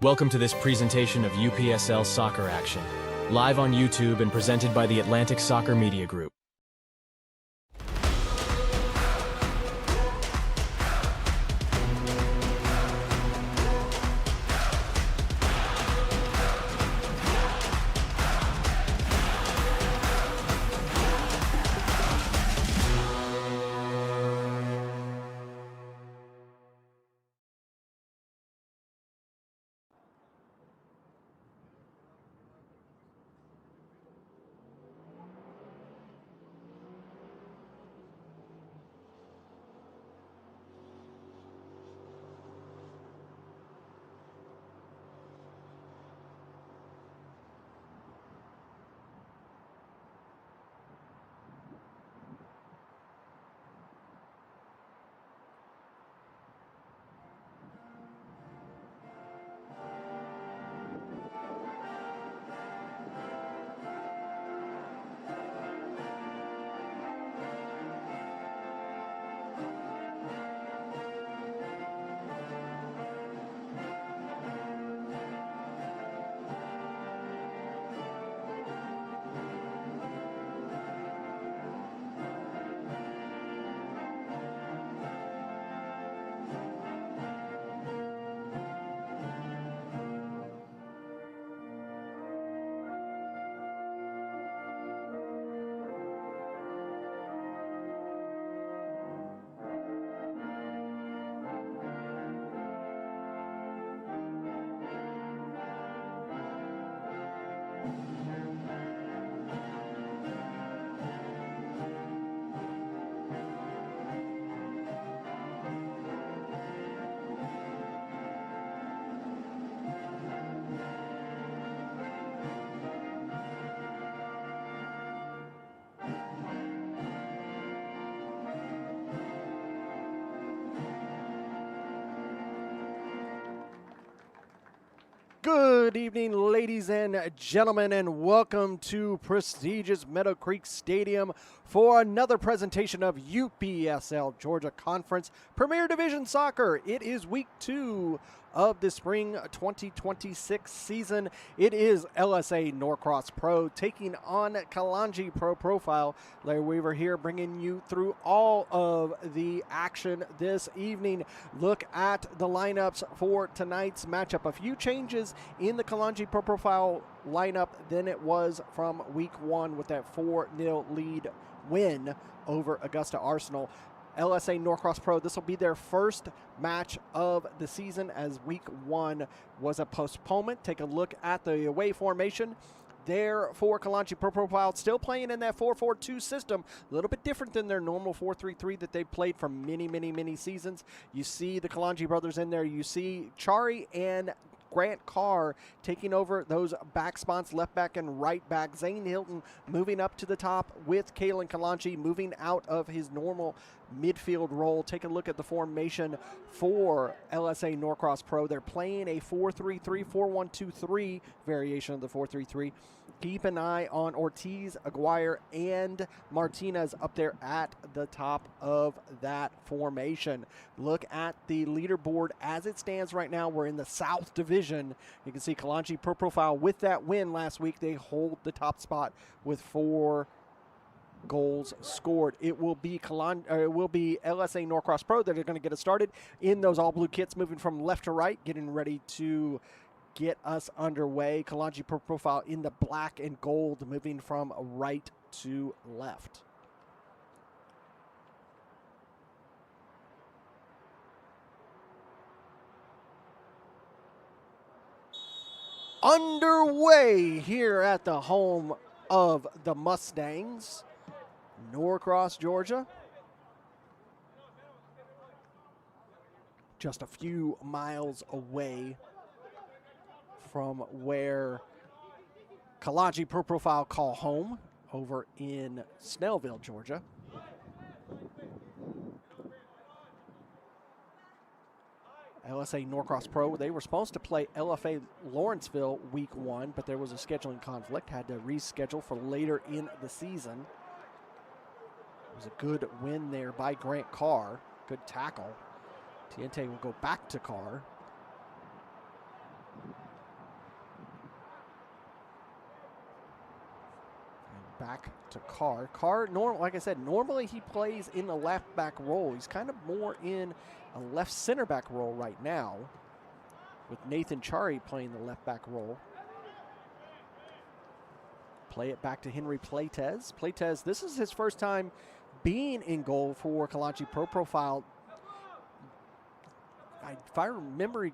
Welcome to this presentation of UPSL Soccer action, live on YouTube and presented by the Atlantic Soccer Media Group. Good evening, ladies and gentlemen, and welcome to prestigious Meadowcreek Stadium for another presentation of UPSL Georgia Conference Premier Division Soccer. It is week 2 of the spring 2026 season. It is LSA Norcross Pro taking on Kalonji Pro Profile. Larry Weaver here bringing you through all of the action this evening. Look at the lineups for tonight's matchup. A few changes in the Kalonji Pro Profile lineup than it was from week 1 with that 4-0 lead win over Augusta Arsenal. LSA Norcross Pro, this will be their first match of the season as week 1 was a postponement. Take a look at the away formation there for Kalonji Pro Profile, still playing in that 4-4-2 system, a little bit different than their normal 4-3-3 that they've played for many seasons. You see the Kalonji brothers in there. You see Chari and Grant Carr taking over those back spots, left back and right back. Zane Hilton moving up to the top with Kalen Kalonji moving out of his normal midfield role. Take a look at the formation for LSA Norcross Pro. They're playing a 4-3-3, 4-1-2-3 variation of the 4-3-3. Keep an eye on Ortiz, Aguirre, and Martinez up there at the top of that formation. Look at the leaderboard as it stands right now. We're in the South Division. You can see Kalonji Pro Profile with that win last week. They hold the top spot with 4 goals scored. It will be LSA Norcross Pro that are going to get us started in those all blue kits, moving from left to right, getting ready to get us underway. Kalonji Pro Profile in the black and gold, moving from right to left. Underway here at the home of the Mustangs, Norcross, Georgia. Just a few miles away from where Kalonji Pro Profile call home over in Snellville, Georgia. LSA Norcross Pro, they were supposed to play LFA Lawrenceville week 1, but there was a scheduling conflict, had to reschedule for later in the season. It was a good win there by Grant Carr, good tackle. Tiente will go back to Carr. Back to Carr. Carr, like I said, normally he plays in the left back role. He's kind of more in a left center back role right now, with Nathan Chari playing the left back role. Play it back to Henry Playtez. Playtez, this is his first time being in goal for Kalonji Pro Profile. If I remember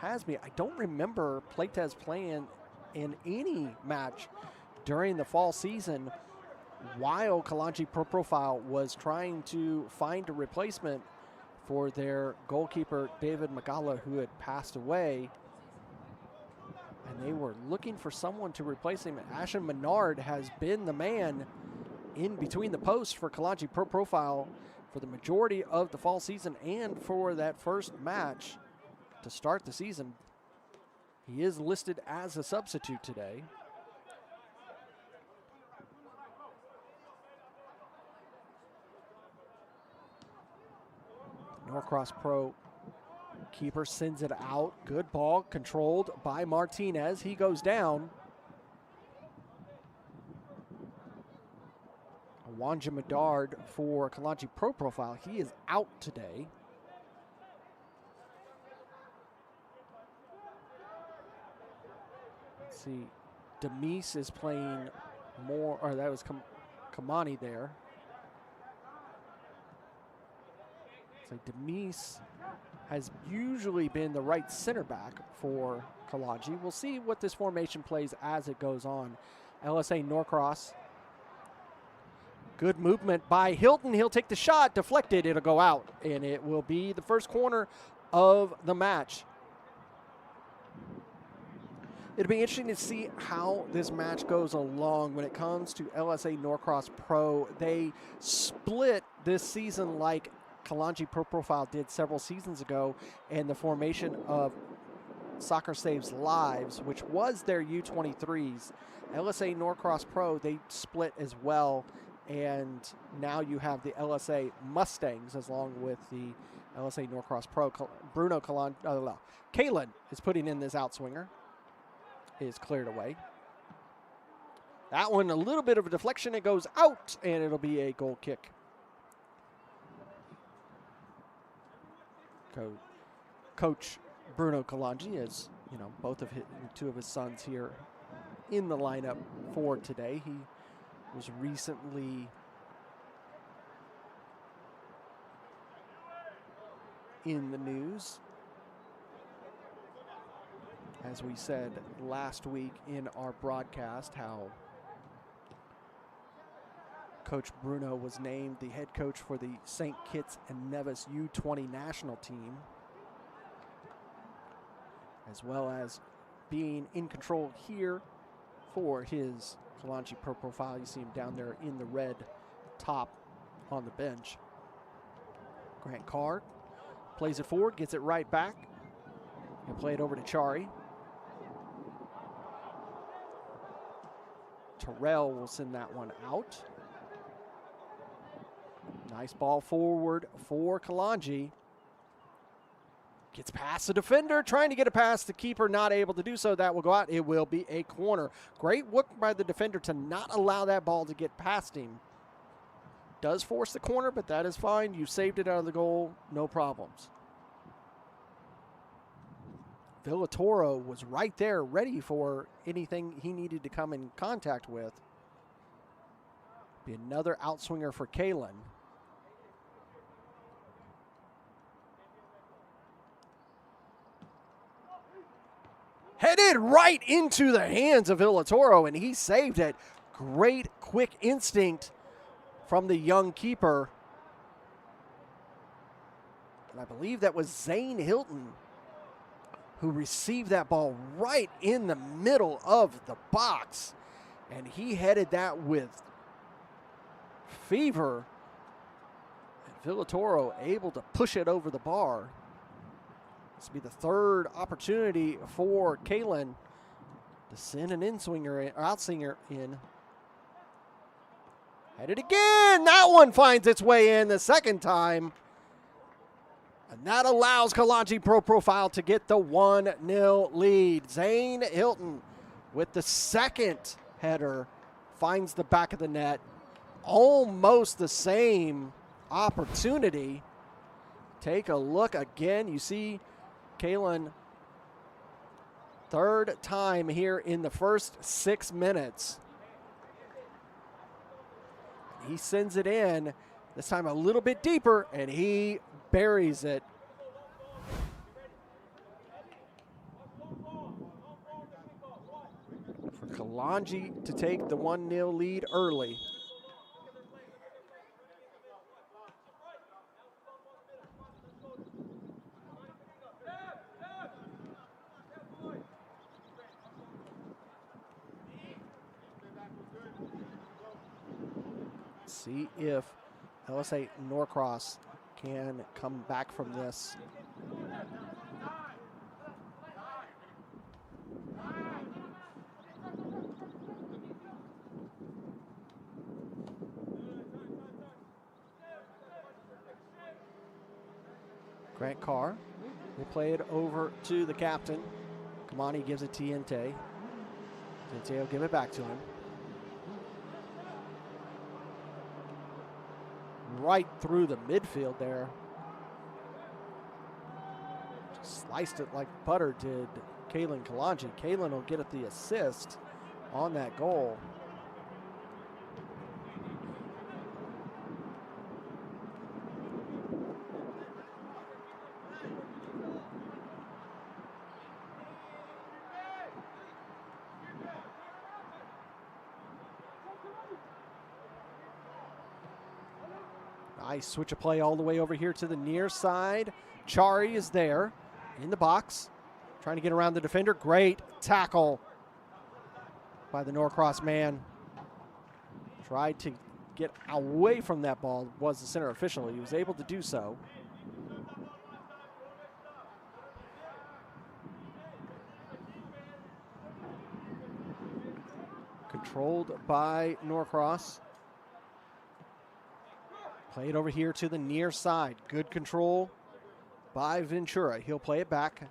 has me, I don't remember Playtez playing in any match during the fall season while Kalonji Pro Profile was trying to find a replacement for their goalkeeper, David Magala, who had passed away. And they were looking for someone to replace him. Ashen Menard has been the man in between the posts for Kalonji Pro Profile for the majority of the fall season and for that first match to start the season. He is listed as a substitute today. Norcross Pro keeper sends it out. Good ball controlled by Martinez. He goes down. Wanja Medard for Kalonji Pro Profile. He is out today. Let's see. Demise is playing more, or that was Kamani there. So Demise has usually been the right center back for Kalonji. We'll see what this formation plays as it goes on. LSA Norcross. Good movement by Hilton. He'll take the shot, deflected, it'll go out, and it will be the first corner of the match. It'll be interesting to see how this match goes along when it comes to LSA Norcross Pro. They split this season like Kalonji Pro Profile did several seasons ago, and the formation of Soccer Saves Lives, which was their U23s. LSA Norcross Pro, they split as well, and now you have the LSA Mustangs along with the LSA Norcross Pro. Bruno Kalin is putting in this outswinger. It is cleared away. That one, a little bit of a deflection. It goes out, and it'll be a goal kick. Coach Bruno Kalonji, as you know, two of his sons here in the lineup for today. He was recently in the news, as we said last week in our broadcast, how Coach Bruno was named the head coach for the St. Kitts and Nevis U20 national team, as well as being in control here for his Kalonji Pro Profile. You see him down there in the red top on the bench. Grant Carr plays it forward, gets it right back, and play it over to Chari. Terrell will send that one out. Nice ball forward for Kalonji. Gets past the defender, trying to get it past the keeper, not able to do so. That will go out. It will be a corner. Great work by the defender to not allow that ball to get past him. Does force the corner, but that is fine. You saved it out of the goal, no problems. Villatoro was right there, ready for anything he needed to come in contact with. Be another outswinger for Kalin. Headed right into the hands of Villatoro, and he saved it. Great quick instinct from the young keeper. And I believe that was Zane Hilton who received that ball right in the middle of the box. And he headed that with fever. And Villatoro able to push it over the bar. This will be the third opportunity for Kalin to send an outswinger in. Headed again. That one finds its way in the second time. And that allows Kalonji Pro Profile to get the 1-0 lead. Zane Hilton with the second header finds the back of the net. Almost the same opportunity. Take a look again. You see Kalon, third time here in the first 6 minutes. He sends it in, this time a little bit deeper, and he buries it. For Kalonji to take the 1-0 lead early. See if LSA Norcross can come back from this. Grant Carr will play it over to the captain. Kamani gives it to Tiente. Tiente will give it back to him. Right through the midfield there. Just sliced it like butter did Kalonji. Kalon will get at the assist on that goal. Nice switch of play all the way over here to the near side. Chari is there in the box, trying to get around the defender. Great tackle by the Norcross man. Tried to get away from that ball, was the center official. He was able to do so. Controlled by Norcross. Play it over here to the near side. Good control by Ventura. He'll play it back,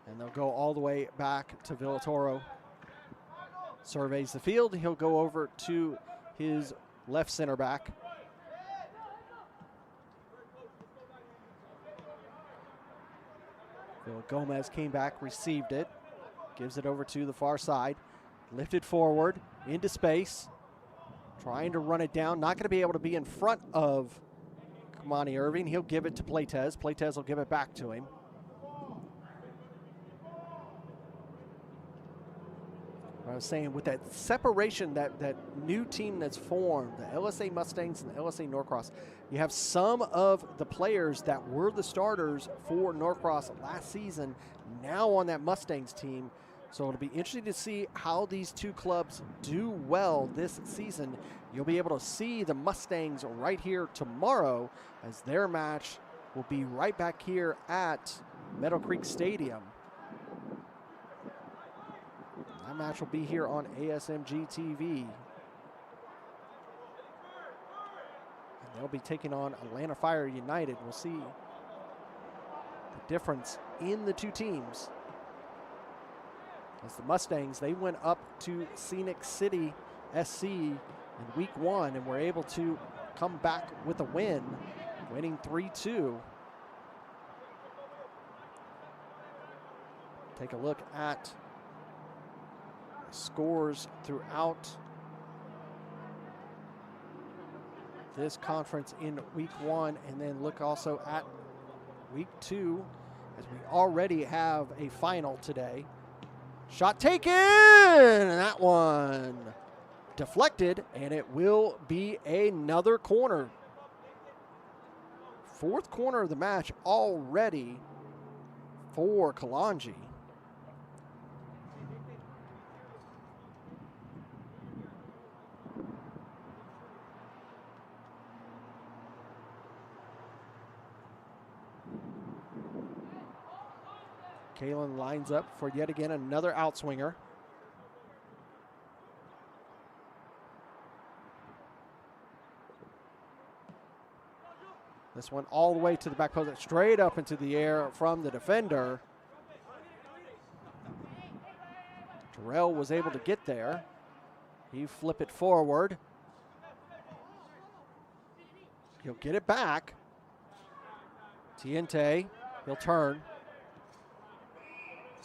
and they'll go all the way back to Villatoro. Surveys the field. He'll go over to his left center back. Phil Gomez came back, received it, gives it over to the far side. Lifted forward into space. Trying to run it down. Not going to be able to be in front of Kamani Irving. He'll give it to Playtez. Playtez will give it back to him. I was saying, with that separation, that new team that's formed, the LSA Mustangs and the LSA Norcross, you have some of the players that were the starters for Norcross last season now on that Mustangs team. So it'll be interesting to see how these two clubs do well this season. You'll be able to see the Mustangs right here tomorrow, as their match will be right back here at Meadowcreek Stadium. That match will be here on ASMG TV. And they'll be taking on Atlanta Fire United. We'll see the difference in the two teams. As the Mustangs, they went up to Scenic City SC in week 1 and were able to come back with a win, winning 3-2. Take a look at scores throughout this conference in week 1, and then look also at week 2, as we already have a final today. Shot taken, and that one deflected, and it will be another corner. 4th corner of the match already for Kalonji. Kalon lines up for yet again another outswinger. This one all the way to the back post, straight up into the air from the defender. Terrell was able to get there. He flip it forward. He'll get it back. Tiente, he'll turn.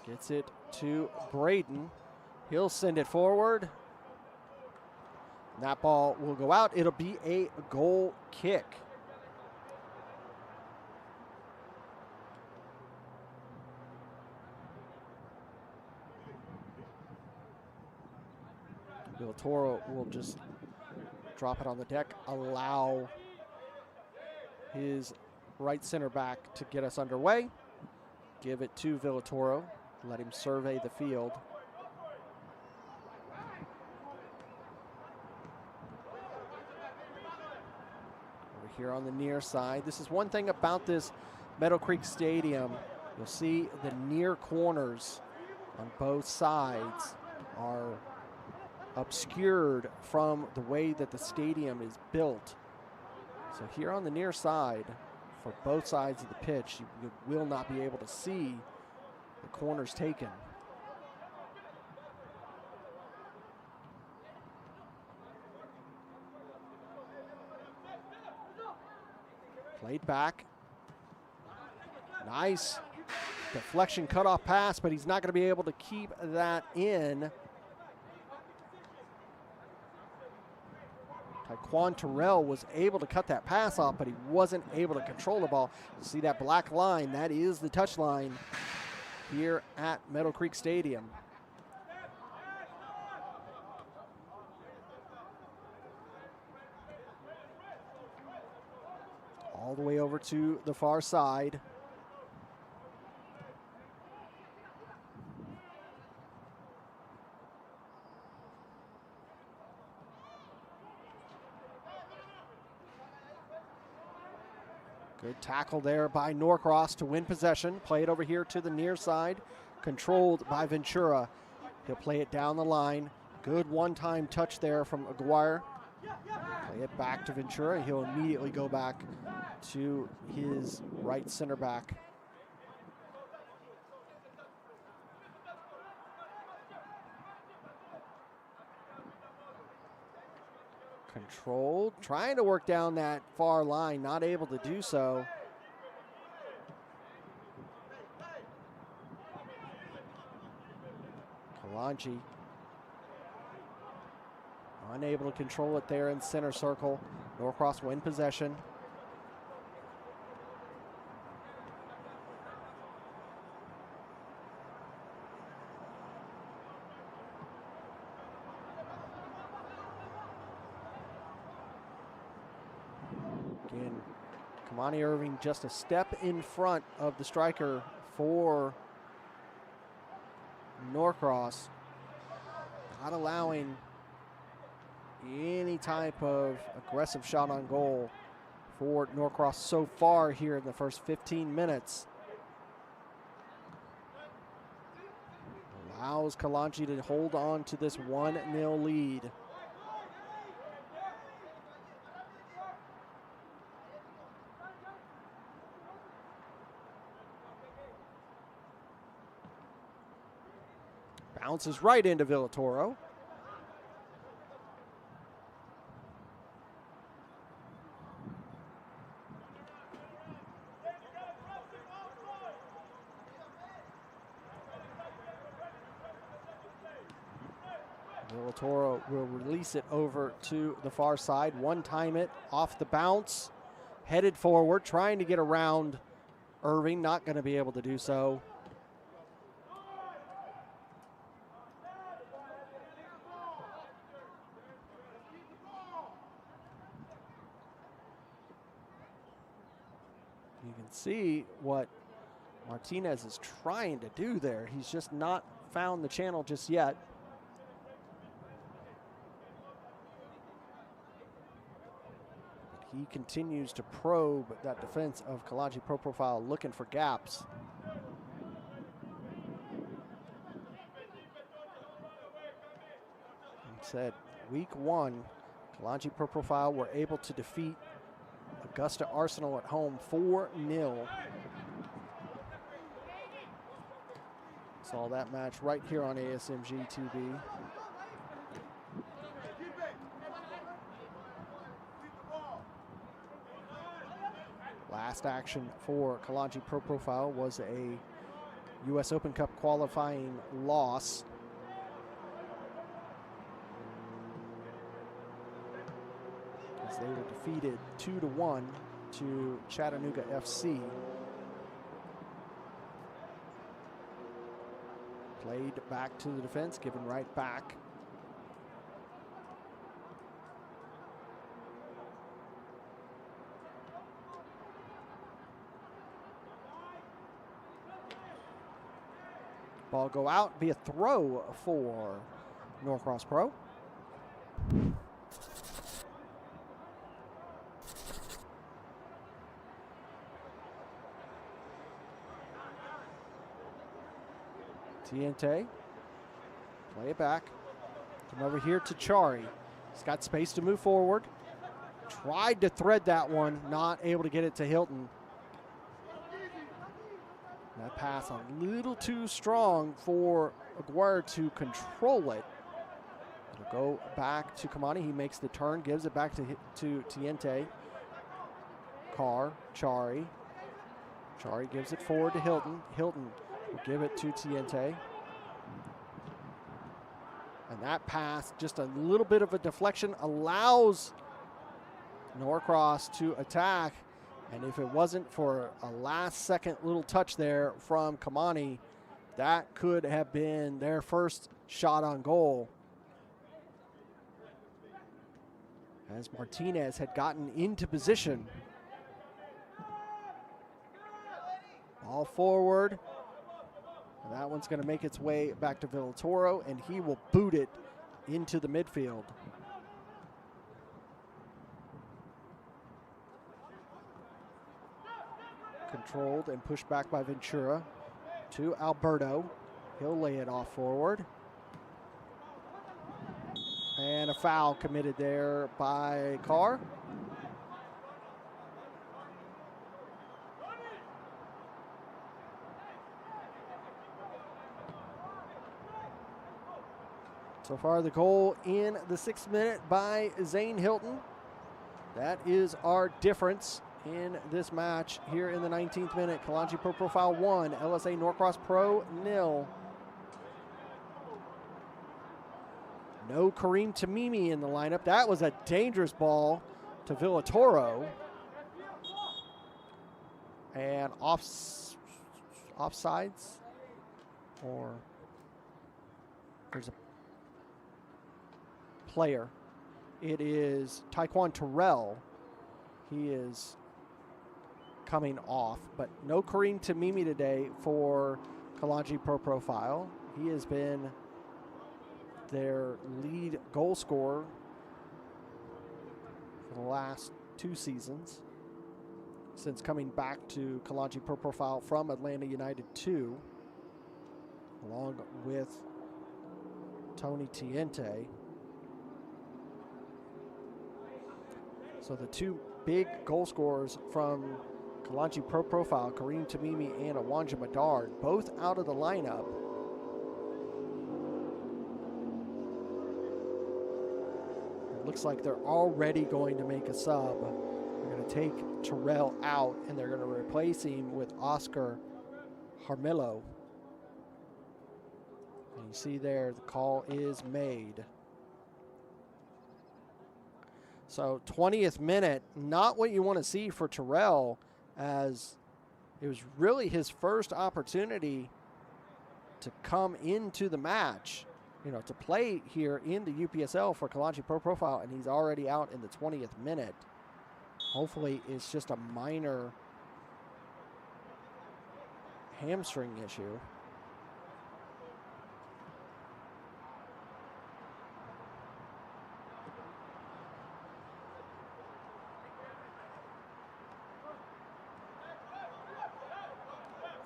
Gets it to Braden. He'll send it forward. And that ball will go out. It'll be a goal kick. Villatoro will just drop it on the deck, allow his right center back to get us underway. Give it to Villatoro, let him survey the field. Over here on the near side, this is one thing about this Meadowcreek Stadium. You'll see the near corners on both sides are obscured from the way that the stadium is built. So here on the near side, for both sides of the pitch, you will not be able to see the corners taken. Played back. Nice deflection cutoff pass, but he's not going to be able to keep that in. Taekwon Terrell was able to cut that pass off, but he wasn't able to control the ball. You see that black line, that is the touch line here at Meadowcreek Stadium. All the way over to the far side. Good tackle there by Norcross to win possession. Play it over here to the near side. Controlled by Ventura. He'll play it down the line. Good one-time touch there from Aguirre. Play it back to Ventura. He'll immediately go back to his right center back. Controlled, trying to work down that far line, not able to do so. Kalonji unable to control it there in center circle. Norcross win possession. Again, Kamani Irving just a step in front of the striker for Norcross. Not allowing any type of aggressive shot on goal for Norcross so far here in the first 15 minutes. Allows Kalonji to hold on to this 1-0 lead. Bounces right into Villatoro. Villatoro will release it over to the far side. One-time it off the bounce. Headed forward, trying to get around Irving. Not going to be able to do so. You can see what Martinez is trying to do there. He's just not found the channel just yet. He continues to probe that defense of Kalonji Pro Profile, looking for gaps. Like I said, week one, Kalonji Pro Profile were able to defeat Augusta Arsenal at home 4-0. Saw that match right here on ASMG TV. last action for Kalonji Pro Profile was a U.S. Open Cup qualifying loss. As they were defeated 2-1 to Chattanooga FC. Played back to the defense, given right back. Ball go out, be a throw for Norcross Pro. Tiente, play it back. Come over here to Chari. He's got space to move forward. Tried to thread that one, not able to get it to Hilton. That pass a little too strong for Aguirre to control it. It'll go back to Kamani. He makes the turn, gives it back to Tiente. Carr, Chari. Chari gives it forward to Hilton. Hilton will give it to Tiente. And that pass, just a little bit of a deflection, allows Norcross to attack. And if it wasn't for a last-second little touch there from Kamani, that could have been their first shot on goal. As Martinez had gotten into position. Ball forward. And that one's going to make its way back to Villatoro, and he will boot it into the midfield. Controlled and pushed back by Ventura to Alberto. He'll lay it off forward. And a foul committed there by Carr. So far the goal in the 6th minute by Zane Hilton. That is our difference in this match here in the 19th minute. Kalonji Pro Profile 1, LSA Norcross Pro 0. No Kareem Tamimi in the lineup. That was a dangerous ball to Villatoro. And offsides, or there's a player. It is Taekwon Terrell. He is coming off, but no Kareem Tamimi today for Kalonji Pro Profile. He has been their lead goal scorer for the last 2 seasons since coming back to Kalonji Pro Profile from Atlanta United 2, along with Tony Tiente. So the 2 big goal scorers from Kalonji Pro Profile, Kareem Tamimi and Awanja Madard, both out of the lineup. It looks like they're already going to make a sub. They're going to take Terrell out, and they're going to replace him with Oscar Harmillo. And you see there, the call is made. So 20th minute, not what you want to see for Terrell, as it was really his first opportunity to come into the match, to play here in the UPSL for Kalonji Pro Profile, and he's already out in the 20th minute. Hopefully it's just a minor hamstring issue.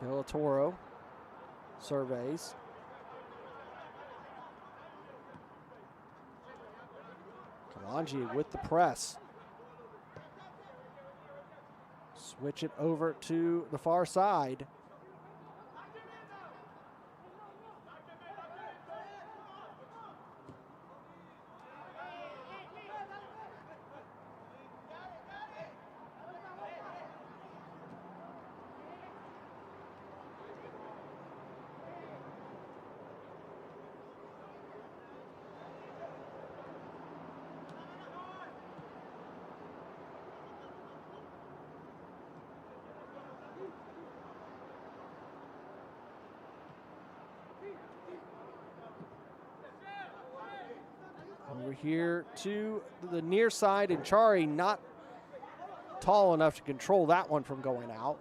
Villatoro surveys. Kalonji with the press. Switch it over to the far side. here to the near side, and Chari not tall enough to control that one from going out.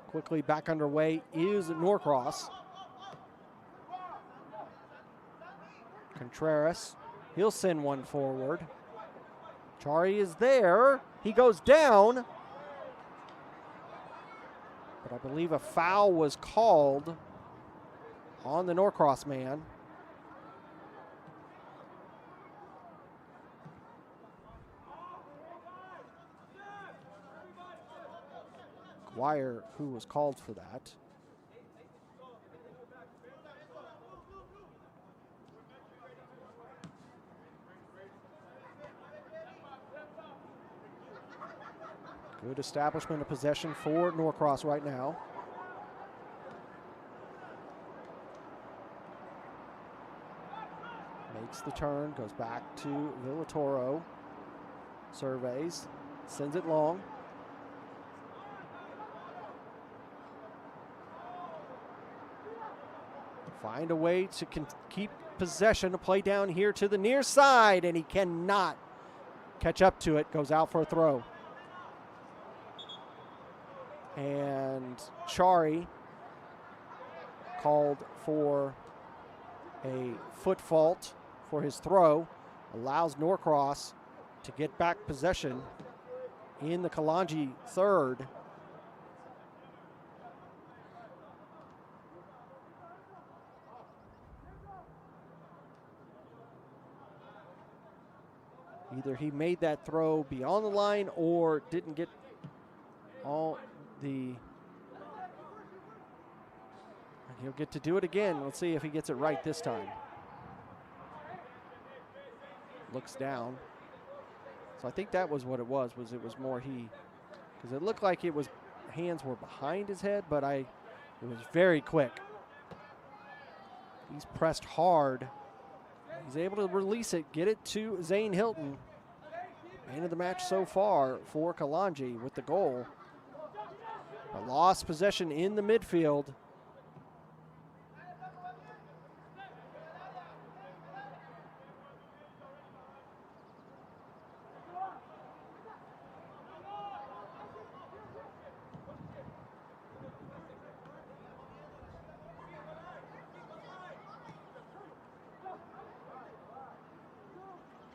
Quickly back underway is Norcross. Contreras, he'll send one forward. Chari is there. He goes down. But I believe a foul was called on the Norcross man. Dwyer, who was called for that. Good establishment of possession for Norcross right now. Makes the turn, goes back to Villatoro. Surveys, sends it long. Find a way to keep possession, to play down here to the near side, and he cannot catch up to it. Goes out for a throw. And Chari called for a foot fault for his throw. Allows Norcross to get back possession in the Kalonji third. Either he made that throw beyond the line or didn't get all the... He'll get to do it again. Let's see if he gets it right this time. Looks down. So I think that was what it was it was more he, because it looked like it was, hands were behind his head, but it was very quick. He's pressed hard. He's able to release it, get it to Zane Hilton. Man of the match so far for Kalonji with the goal. But lost possession in the midfield.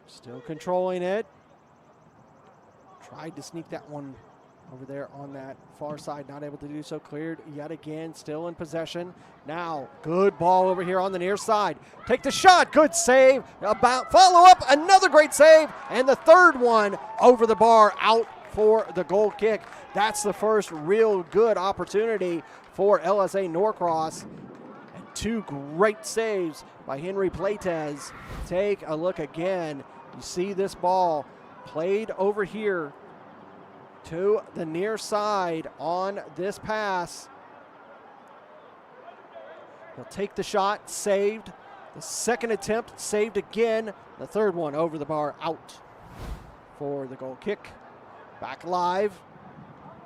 Still controlling it. Tried to sneak that one over there on that far side, not able to do so. Cleared yet again, still in possession. Now, good ball over here on the near side. Take the shot, good save. Follow up, another great save, and the third one over the bar, out for the goal kick. That's the first real good opportunity for LSA Norcross. And two great saves by Henry Plates. Take a look again. You see this ball played over here to the near side on this pass. He'll take the shot, saved. The second attempt, saved again. The third one over the bar, out for the goal kick. Back live.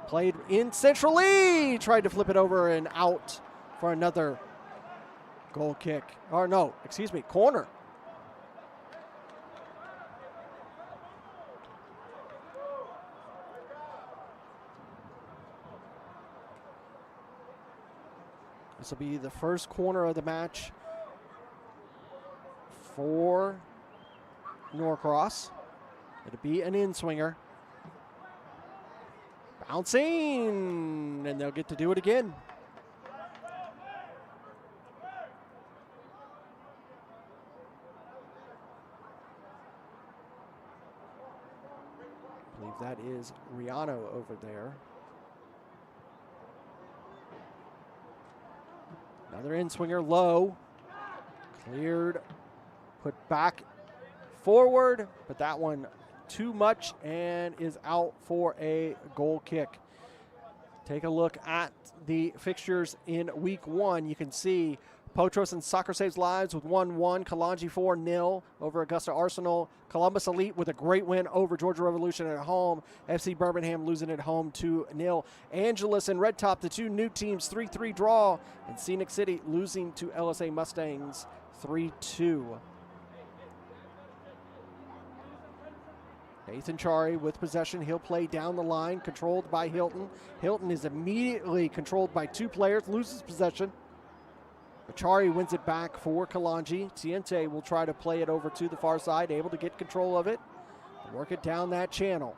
Played in centrally. Tried to flip it over and out for another goal kick. Or no, excuse me, corner. This will be the first corner of the match for Norcross. It'll be an in-swinger. Bouncing, and they'll get to do it again. I believe that is Riano over there. Another in-swinger low. Cleared, put back forward, but that one too much and is out for a goal kick. Take a look at the fixtures in week one. You can see Potros and Soccer Saves Lives with 1-1, Kalonji 4-0 over Augusta Arsenal, Columbus Elite with a great win over Georgia Revolution at home, FC Birmingham losing at home 2-0, Angeles and Red Top, the two new teams, 3-3 draw, and Scenic City losing to LSA Mustangs 3-2. Nathan Chari with possession. He'll play down the line, controlled by Hilton. Hilton is immediately controlled by two players, loses possession. But Chari wins it back for Kalonji. Tiente will try to play it over to the far side, able to get control of it, work it down that channel.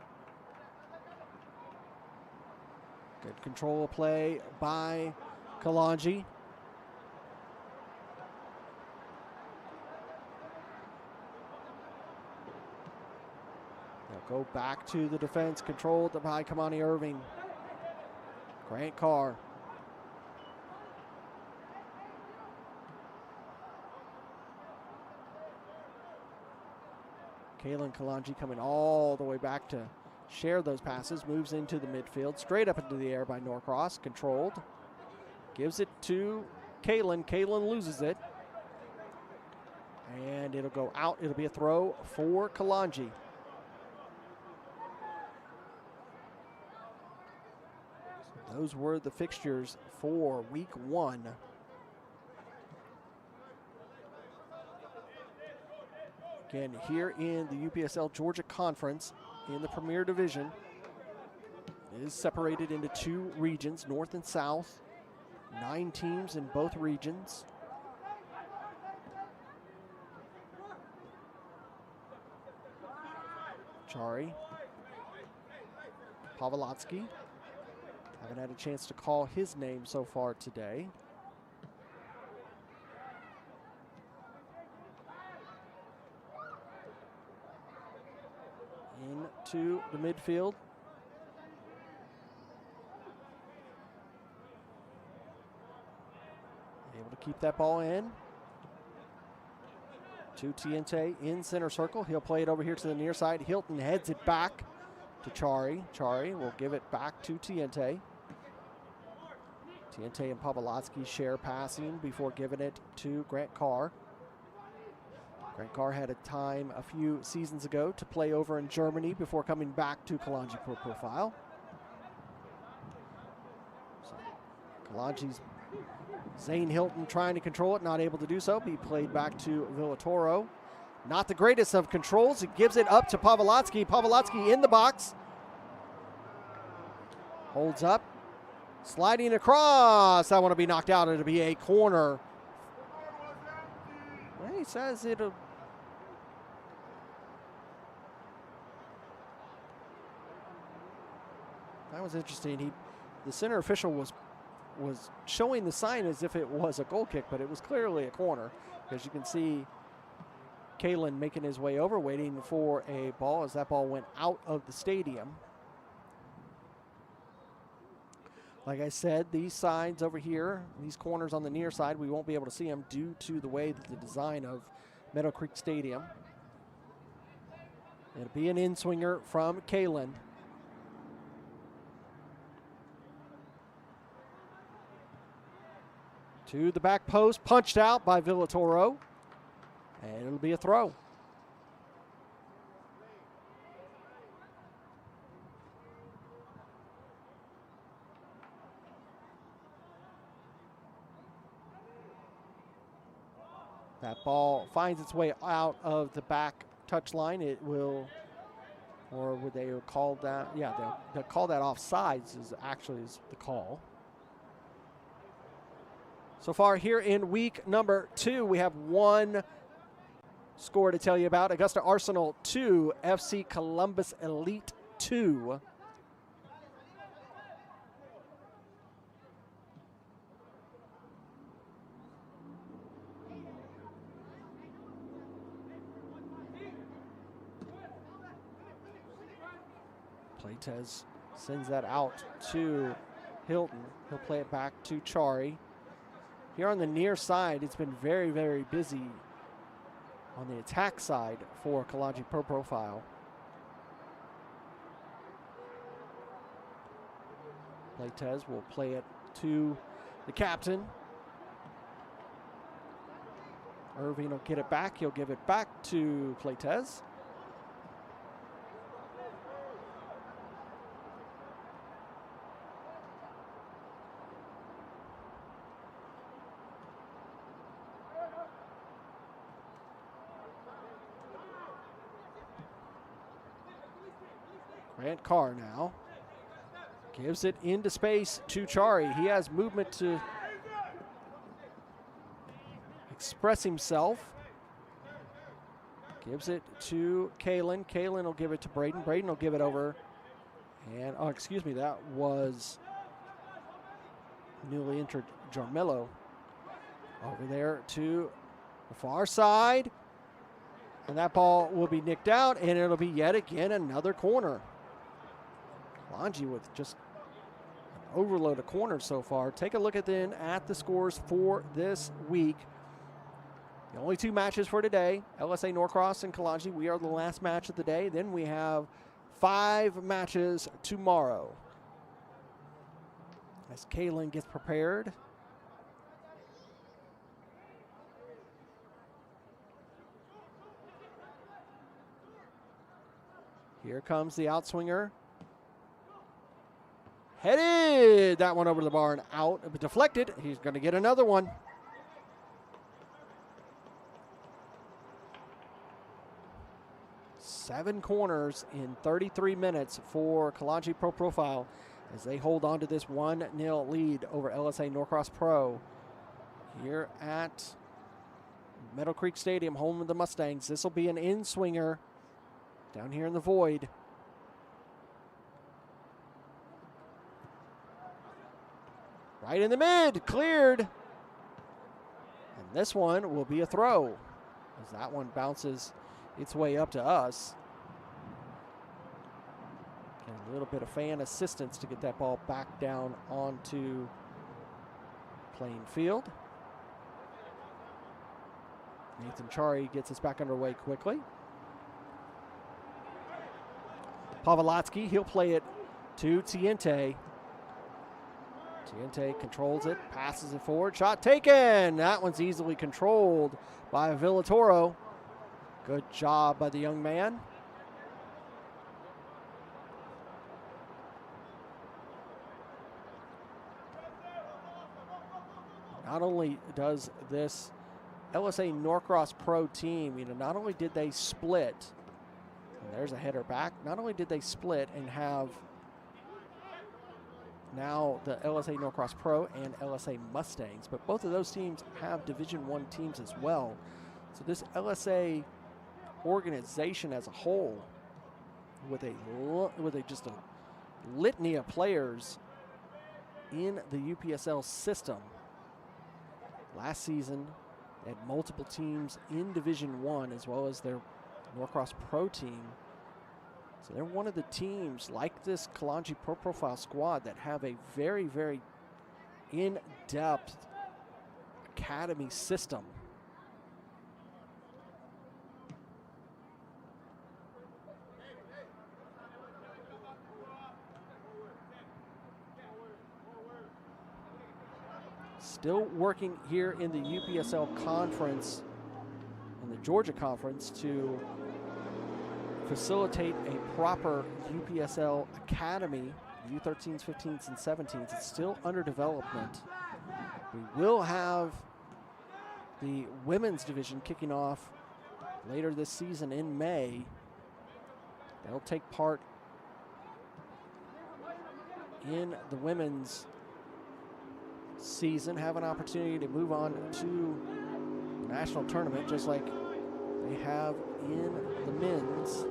Good control of play by Kalonji. They'll go back to the defense, controlled by Kamani Irving. Grant Carr. Kalen Kalonji coming all the way back to share those passes, moves into the midfield, straight up into the air by Norcross, controlled. Gives it to Kalen. Kalen loses it. And it'll go out. It'll be a throw for Kalonji. Those were the fixtures for week 1. Again, here in the UPSL Georgia Conference in the Premier Division, it is separated into 2 regions, North and South. 9 teams in both regions. Chari. Pavlotsky. Haven't had a chance to call his name so far today. Into the midfield. Able to keep that ball in. To Tiente in center circle. He'll play it over here to the near side. Hilton heads it back to Chari. Chari will give it back to Tiente. Tiente and Pavlotsky share passing before giving it to Grant Carr. Grant Carr had a time a few seasons ago to play over in Germany before coming back to Kalonji Pro Profile. So, Kalonji's Zane Hilton trying to control it, not able to do so. Be played back to Villatoro. Not the greatest of controls. He gives it up to Pavlotsky. Pavlotsky in the box. Holds up. Sliding across. That one will be knocked out. It'll be a corner. Well, he says it'll. That was interesting. The center official was showing the sign as if it was a goal kick, but it was clearly a corner, because you can see Kalen making his way over, waiting for a ball as that ball went out of the stadium. Like I said, these sides over here, these corners on the near side, we won't be able to see them due to the way that the design of Meadowcreek Stadium. It'll be an in-swinger from Kalen. To the back post, punched out by Villatoro. And it'll be a throw. That ball finds its way out of the back touchline. It will, or would they call that? Yeah, they'll call that offsides is actually the call. So far here in week number 2, we have one score to tell you about. Augusta Arsenal 2, FC Columbus Elite 2. Playtez sends that out to Hilton. He'll play it back to Chari. Here on the near side, it's been very, very busy on the attack side for Kalonji Pro Profile. Playtez will play it to the captain. Irving will get it back. He'll give it back to Playtez. Grant Carr now gives it into space to Chari. He has movement to express himself. Gives it to Kalen. Kalen will give it to Braden. Braden will give it over. And, oh, excuse me, that was newly entered Jarmello. Over there to the far side. And that ball will be nicked out, and it'll be yet again another corner. Kalonji with just an overload of corners so far. Take a look at the scores for this week. The only two matches for today, LSA Norcross and Kalonji. We are the last match of the day. Then we have 5 matches tomorrow. As Kaylin gets prepared. Here comes the outswinger. Headed that one over the bar and out, but deflected. He's going to get another one. Seven corners in 33 minutes for Kalonji Pro Profile as they hold on to this 1-0 lead over LSA Norcross Pro here at Meadowcreek Stadium, home of the Mustangs. This will be an in-swinger down here in the void. Right in the mid, cleared. And this one will be a throw as that one bounces its way up to us. And a little bit of fan assistance to get that ball back down onto playing field. Nathan Chari gets us back underway quickly. Pavlotsky, he'll play it to Tiente. Tiente controls it, passes it forward, shot taken. That one's easily controlled by Villatoro. Good job by the young man. Not only does this LSA Norcross Pro team, not only did they split, and there's a header back, not only did they split and have now the LSA Norcross Pro and LSA Mustangs, but both of those teams have Division I teams as well. So this LSA organization as a whole, with just a litany of players in the UPSL system. Last season, they had multiple teams in Division I as well as their Norcross Pro team. So they're one of the teams like this Kalonji Pro Profile squad that have a very, very in-depth academy system. Still working here in the UPSL conference, in the Georgia conference, to facilitate a proper UPSL academy, U13s, 15s, and 17s. It's still under development. We will have the women's division kicking off later this season in May. They'll take part in the women's season, have an opportunity to move on to the national tournament just like they have in the men's.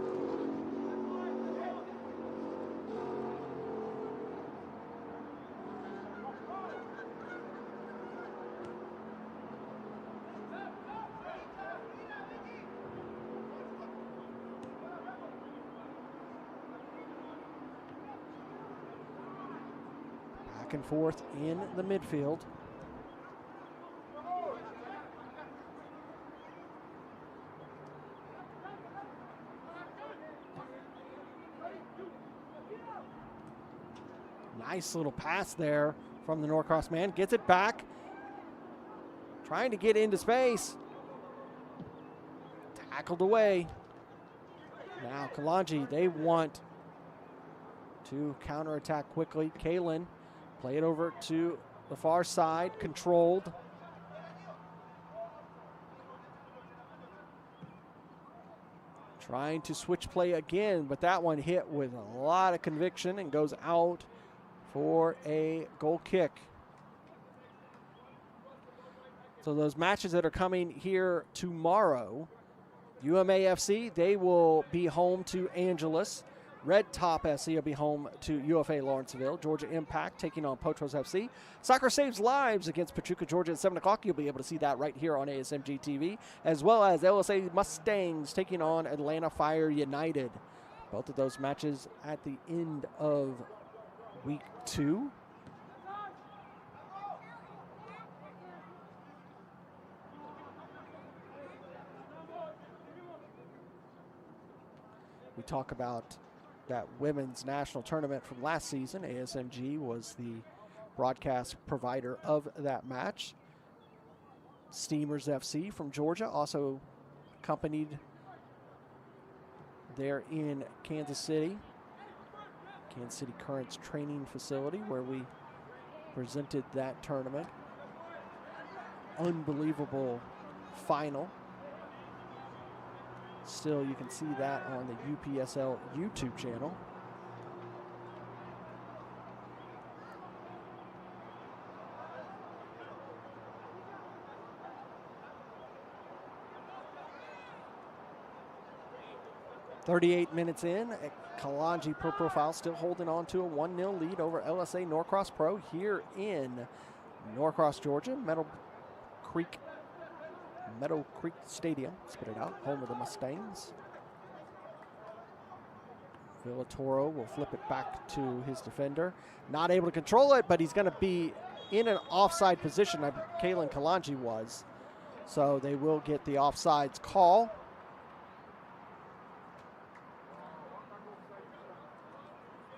Back and forth in the midfield. Nice little pass there from the Norcross man. Gets it back. Trying to get into space. Tackled away. Now Kalonji, they want to counterattack quickly. Kalen, play it over to the far side, controlled. Trying to switch play again, but that one hit with a lot of conviction and goes out for a goal kick. So those matches that are coming here tomorrow, UMAFC, they will be home to Angeles. Red Top SC will be home to UFA Lawrenceville. Georgia Impact taking on Potros FC. Soccer Saves Lives against Pachuca, Georgia at 7 o'clock. You'll be able to see that right here on ASMG TV, as well as LSA Mustangs taking on Atlanta Fire United. Both of those matches at the end of week 2. We talk about that women's national tournament from last season. ASMG was the broadcast provider of that match. Steamers FC from Georgia also accompanied there in Kansas City. Kansas City Currents training facility where we presented that tournament. Unbelievable final. Still, you can see that on the UPSL YouTube channel. .38 minutes in, Kalonji per profile still holding on to a 1-0 lead over LSA Norcross Pro here in Norcross, Georgia. Meadowcreek Stadium, spit it out, home of the Mustangs. Villatoro will flip it back to his defender. Not able to control it, but he's going to be in an offside position. Kalen Kalonji was. So they will get the offsides call.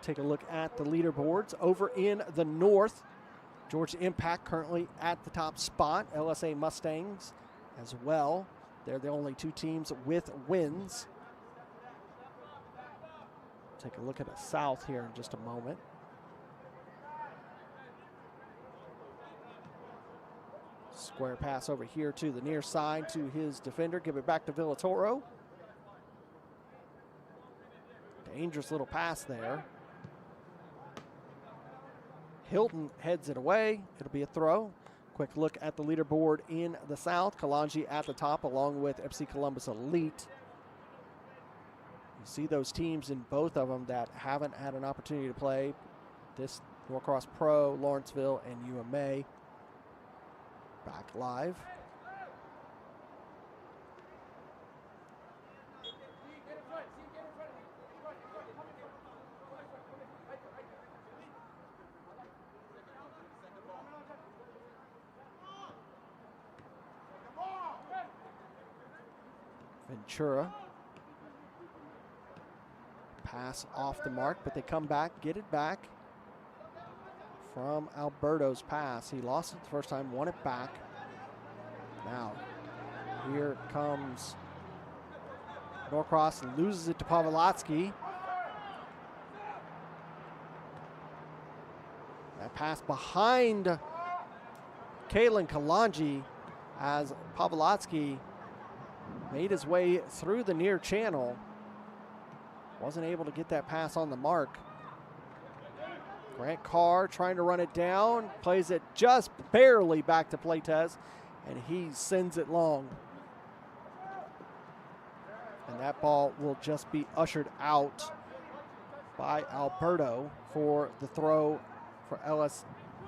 Take a look at the leaderboards. Over in the north, Georgia Impact currently at the top spot. LSA Mustangs as well. They're the only two teams with wins. Take a look at the south here in just a moment. Square pass over here to the near side to his defender. Give it back to Villatoro. Dangerous little pass there. Hilton heads it away. It'll be a throw. Quick look at the leaderboard in the south. Kalonji at the top along with FC Columbus Elite. You see those teams in both of them that haven't had an opportunity to play. This Norcross Pro, Lawrenceville, and UMA. Back live. Ventura. Pass off the mark, but they come back, get it back from Alberto's pass. He lost it the first time, won it back. Now, here comes Norcross, loses it to Pavlotsky. That pass behind Kalen Kalonji as Pavlotsky made his way through the near channel. Wasn't able to get that pass on the mark. Grant Carr trying to run it down. Plays it just barely back to Playtez, and he sends it long. And that ball will just be ushered out by Alberto for the throw for LSA,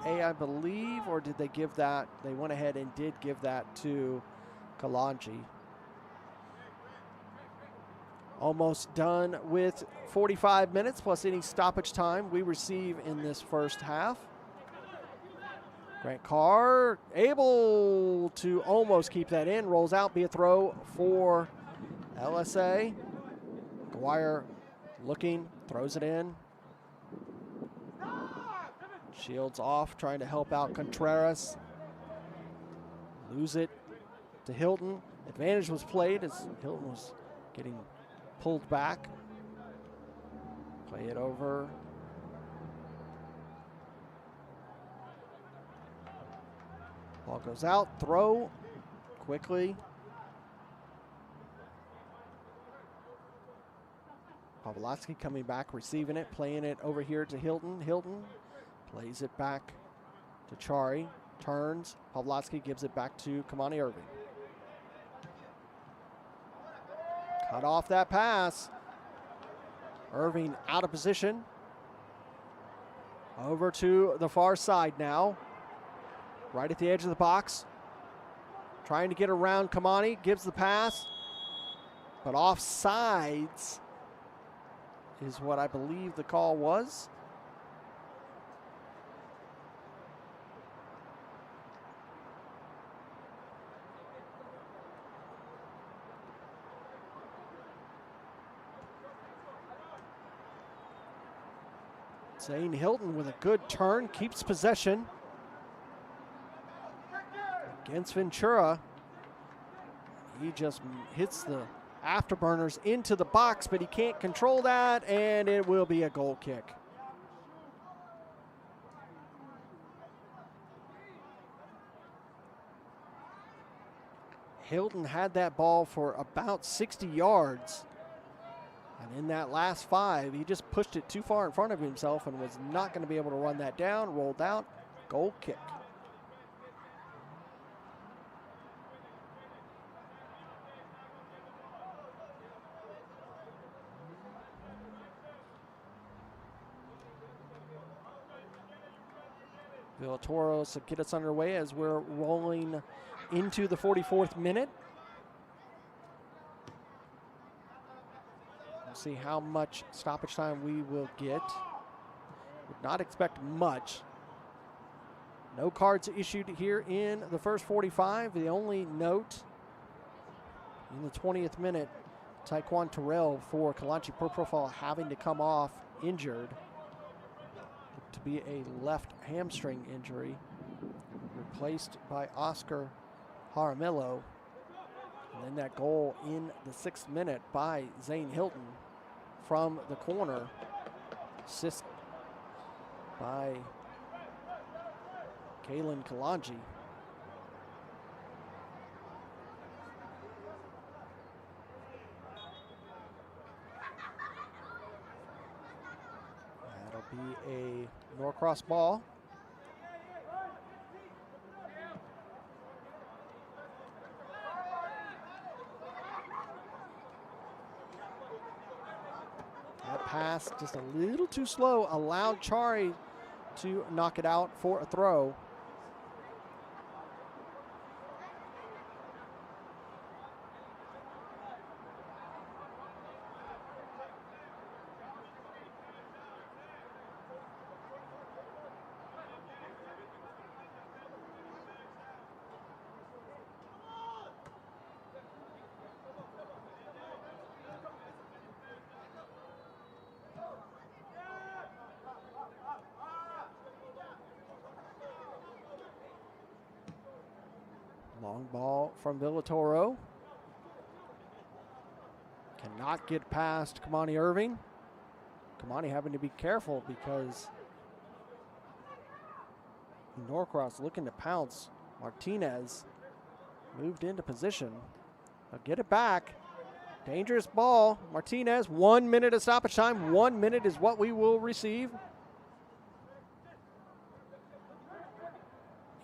I believe, or did they give that? They went ahead and did give that to Kalonji. Almost done with 45 minutes plus any stoppage time we receive in this first half. Grant Carr able to almost keep that in. Rolls out, be a throw for LSA. McGuire looking, throws it in. Shields off, trying to help out Contreras. Lose it to Hilton. Advantage was played as Hilton was getting pulled back. Play it over. Ball goes out, throw quickly. Pawlowski coming back, receiving it, playing it over here to Hilton. Hilton plays it back to Chari. Turns. Pawlowski gives it back to Kamani Irving. Cut off that pass. Irving out of position. Over to the far side now. Right at the edge of the box. Trying to get around Kamani. Gives the pass. But offsides is what I believe the call was. Zane Hilton with a good turn, keeps possession against Ventura. He just hits the afterburners into the box, but he can't control that, and it will be a goal kick. Hilton had that ball for about 60 yards. And in that last 5, he just pushed it too far in front of himself and was not going to be able to run that down. Rolled out, goal kick. Villatoros to get us underway as we're rolling into the 44th minute. We'll see how much stoppage time we will get. Would not expect much. No cards issued here in the first 45. The only note in the 20th minute, Taekwon Terrell for Kalonji Pro Profile having to come off injured. To be a left hamstring injury, replaced by Oscar Jaramillo. And then that goal in the 6th minute by Zane Hilton from the corner. Assist by Kalen Kalonji. That'll be a Norcross ball. That pass just a little too slow, allowed Chari to knock it out for a throw. Long ball from Villatoro. Cannot get past Kamani Irving. Kamani having to be careful because Norcross looking to pounce. Martinez moved into position. They'll get it back. Dangerous ball. Martinez, 1 minute of stoppage time. 1 minute is what we will receive.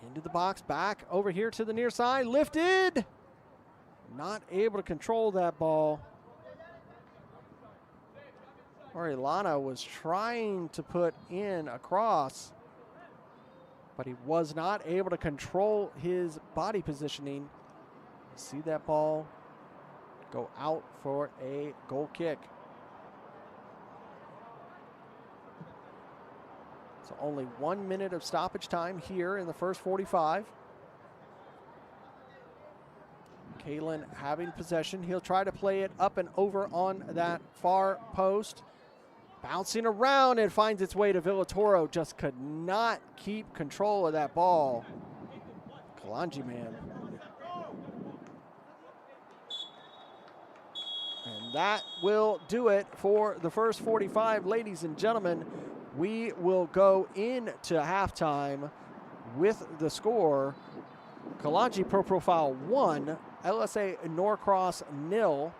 Into the box, back over here to the near side, lifted. Not able to control that ball. Orellana was trying to put in a cross, but he was not able to control his body positioning. See that ball go out for a goal kick. So only 1 minute of stoppage time here in the first 45. Kalen having possession. He'll try to play it up and over on that far post. Bouncing around and finds its way to Villatoro. Just could not keep control of that ball. Kalonji man. And that will do it for the first 45, ladies and gentlemen. We will go into halftime with the score. Kalonji Pro Profile 1, LSA Norcross 0.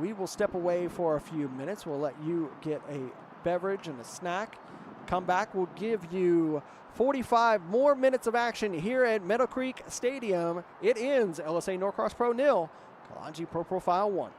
we will step away for a few minutes. We'll let you get a beverage and a snack. Come back, we'll give you 45 more minutes of action here at Meadowcreek Stadium. It ends LSA Norcross Pro 0, Kalonji Pro Profile 1.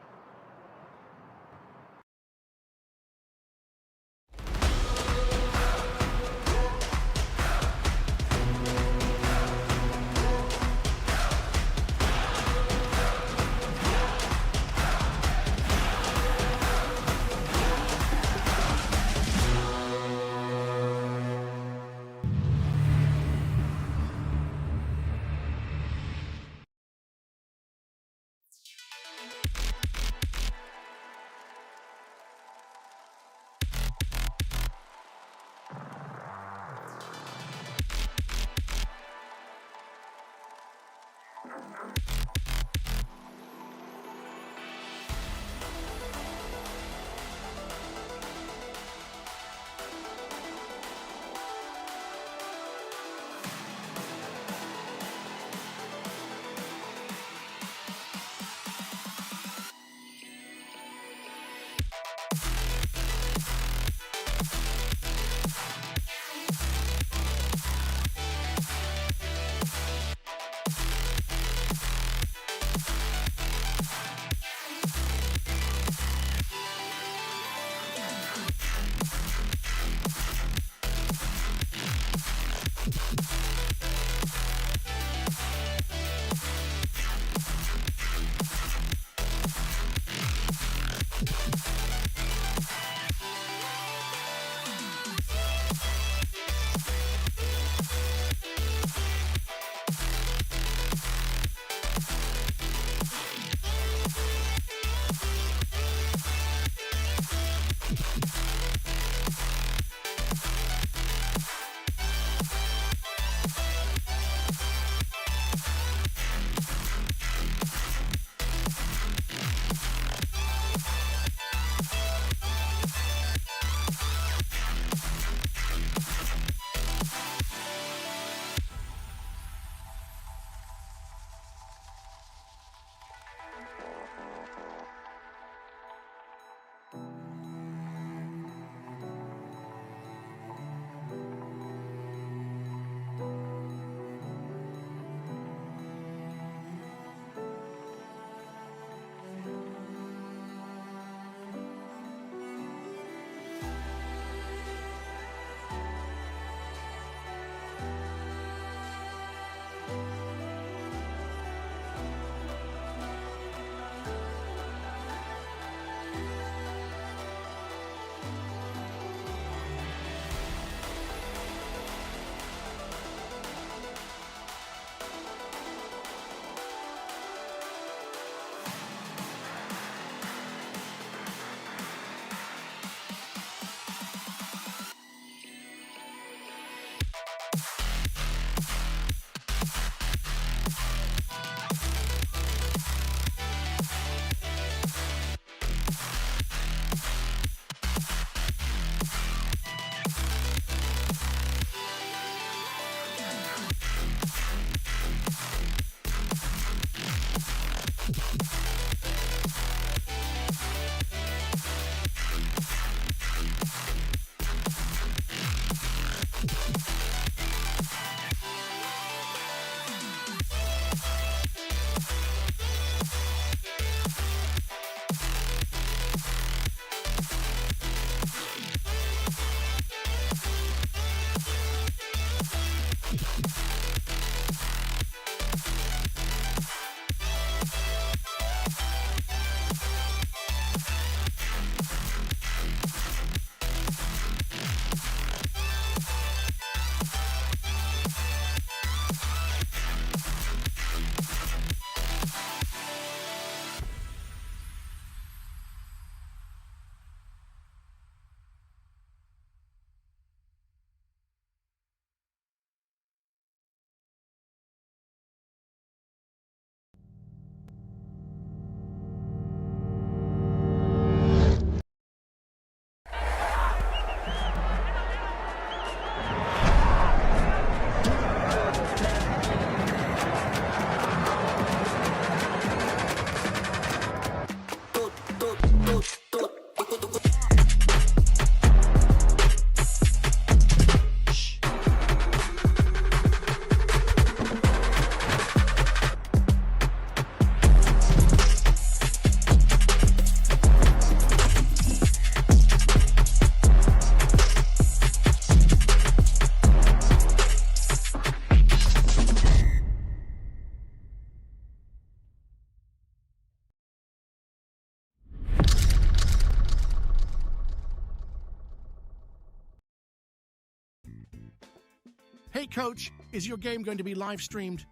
Coach, is your game going to be live streamed?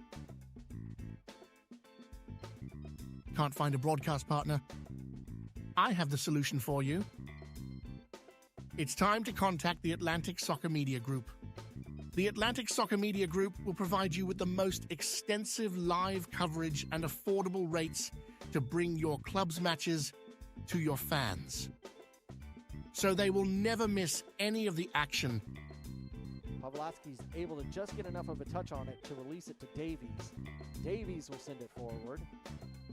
Can't find a broadcast partner? I have the solution for you. It's time to contact the Atlantic Soccer Media Group. The Atlantic Soccer Media Group will provide you with the most extensive live coverage and affordable rates to bring your club's matches to your fans, so they will never miss any of the action. Pavlovsky's able to just get enough of a touch on it to release it to Davies. Davies will send it forward.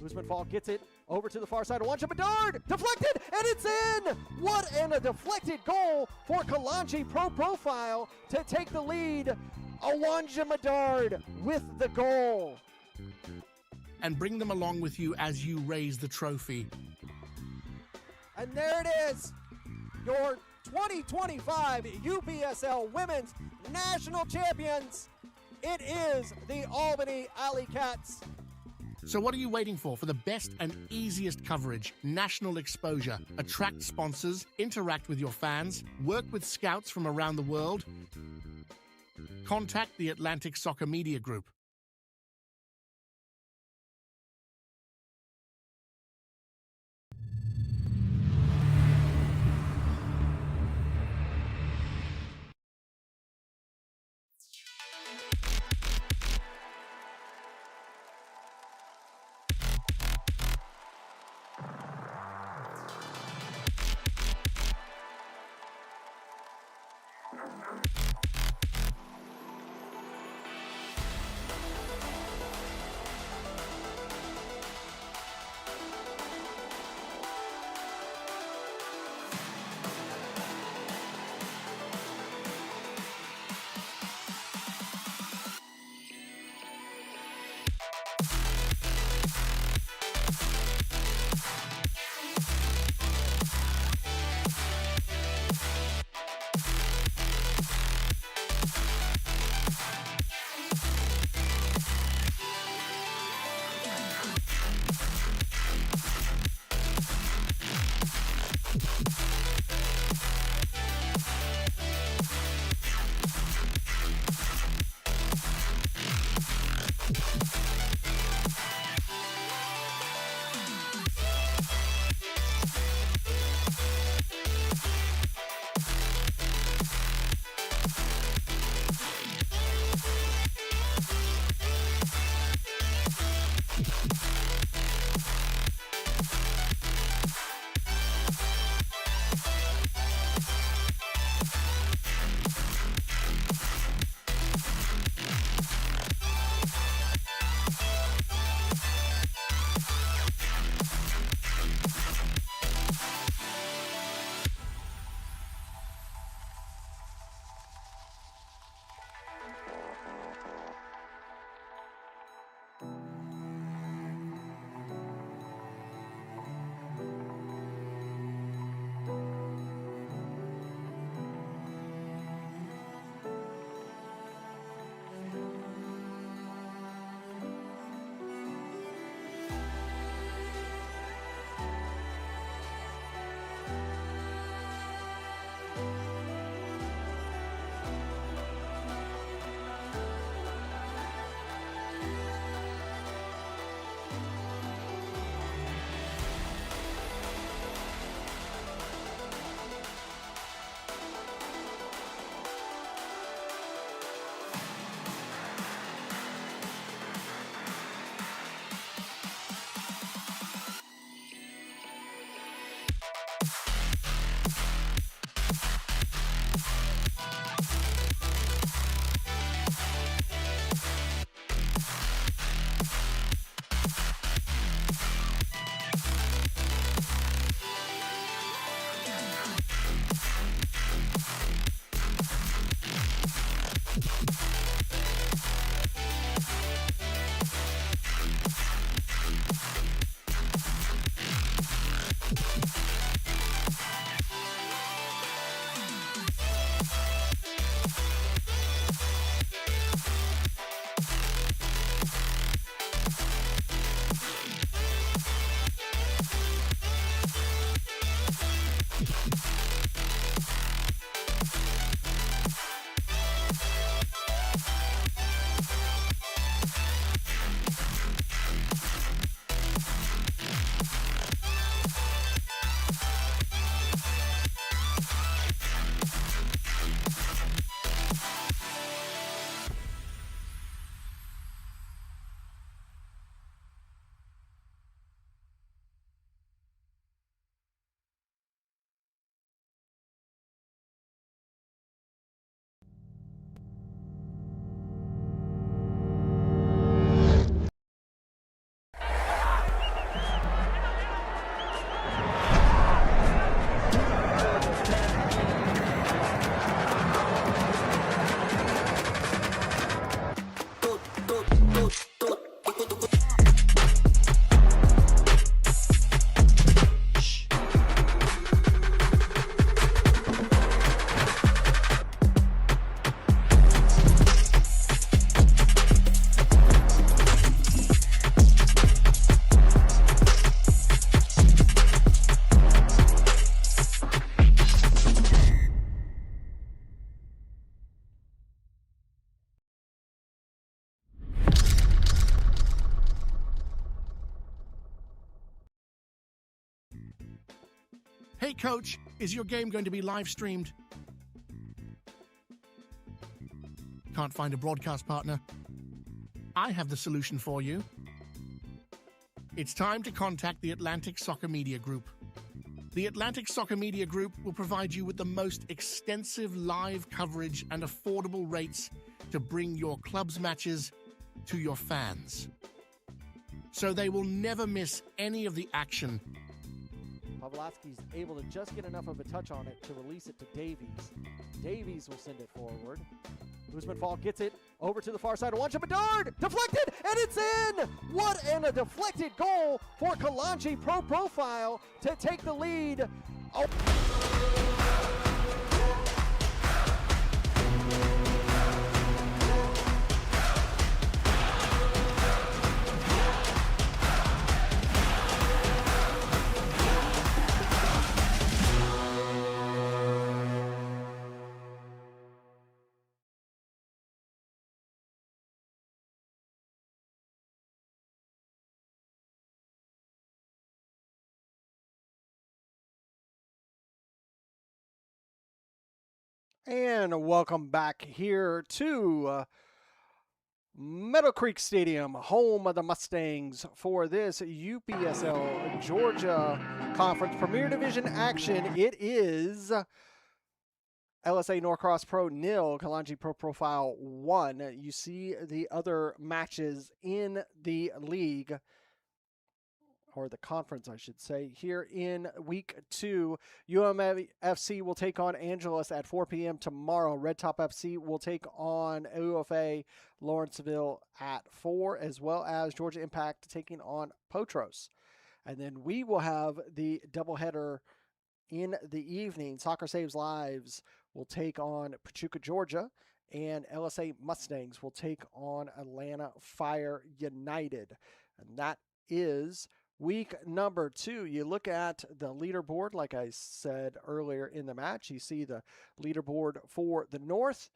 Usman Fall gets it over to the far side. Alonja Bedard deflected, and it's in! What a deflected goal for Kalonji Pro Profile to take the lead. Alonja Bedard with the goal. And bring them along with you as you raise the trophy. And there it is, your 2025 UPSL Women's National Champions. It is the Albany Alley Cats. So what are you waiting for the best and easiest coverage, national exposure, attract sponsors, interact with your fans, work with scouts from around the world? Contact the Atlantic Soccer Media Group. Hey coach, is your game going to be live streamed? Can't find a broadcast partner? I have the solution for you. It's time to contact the Atlantic Soccer Media Group. The Atlantic Soccer Media Group will provide you with the most extensive live coverage and affordable rates to bring your club's matches to your fans, so they will never miss any of the action. Pavlovsky's able to just get enough of a touch on it to release it to Davies. Davies will send it forward. Usman Fall gets it over to the far side. One shot, Bedard! Deflected, and it's in! What a deflected goal for Kalonji Pro Profile to take the lead. Oh. And welcome back here to Meadowcreek Stadium, home of the Mustangs, for this UPSL Georgia Conference Premier Division action. It is LSA Norcross Pro 0, Kalonji Pro Profile 1. You see the other matches in the league, or the conference, I should say. Here in week 2, UMFC will take on Angeles at 4 p.m. tomorrow. Red Top FC will take on UFA Lawrenceville at 4, as well as Georgia Impact taking on Potros. And then we will have the doubleheader in the evening. Soccer Saves Lives will take on Pachuca, Georgia, and LSA Mustangs will take on Atlanta Fire United. And that is week number 2. You look at the leaderboard, like I said earlier in the match. You see the leaderboard for the North.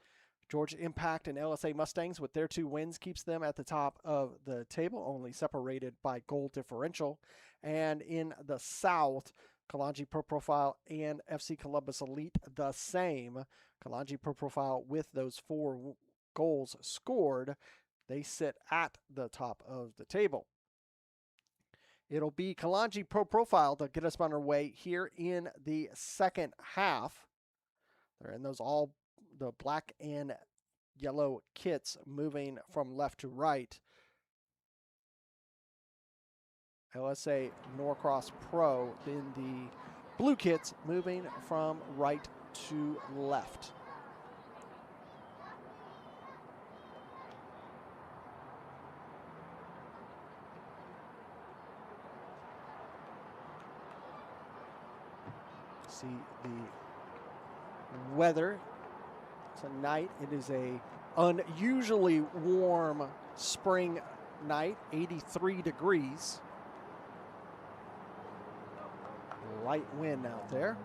Georgia Impact and LSA Mustangs, with their 2 wins, keeps them at the top of the table, only separated by goal differential. And in the South, Kalonji Pro Profile and FC Columbus Elite the same. Kalonji Pro Profile with those 4 goals scored, they sit at the top of the table. It'll be Kalonji Pro Profile to get us on our way here in the second half. They're in those all the black and yellow kits, moving from left to right. LSA Norcross Pro in the blue kits, moving from right to left. See the weather tonight. It is a unusually warm spring night, 83 degrees. Light wind out there.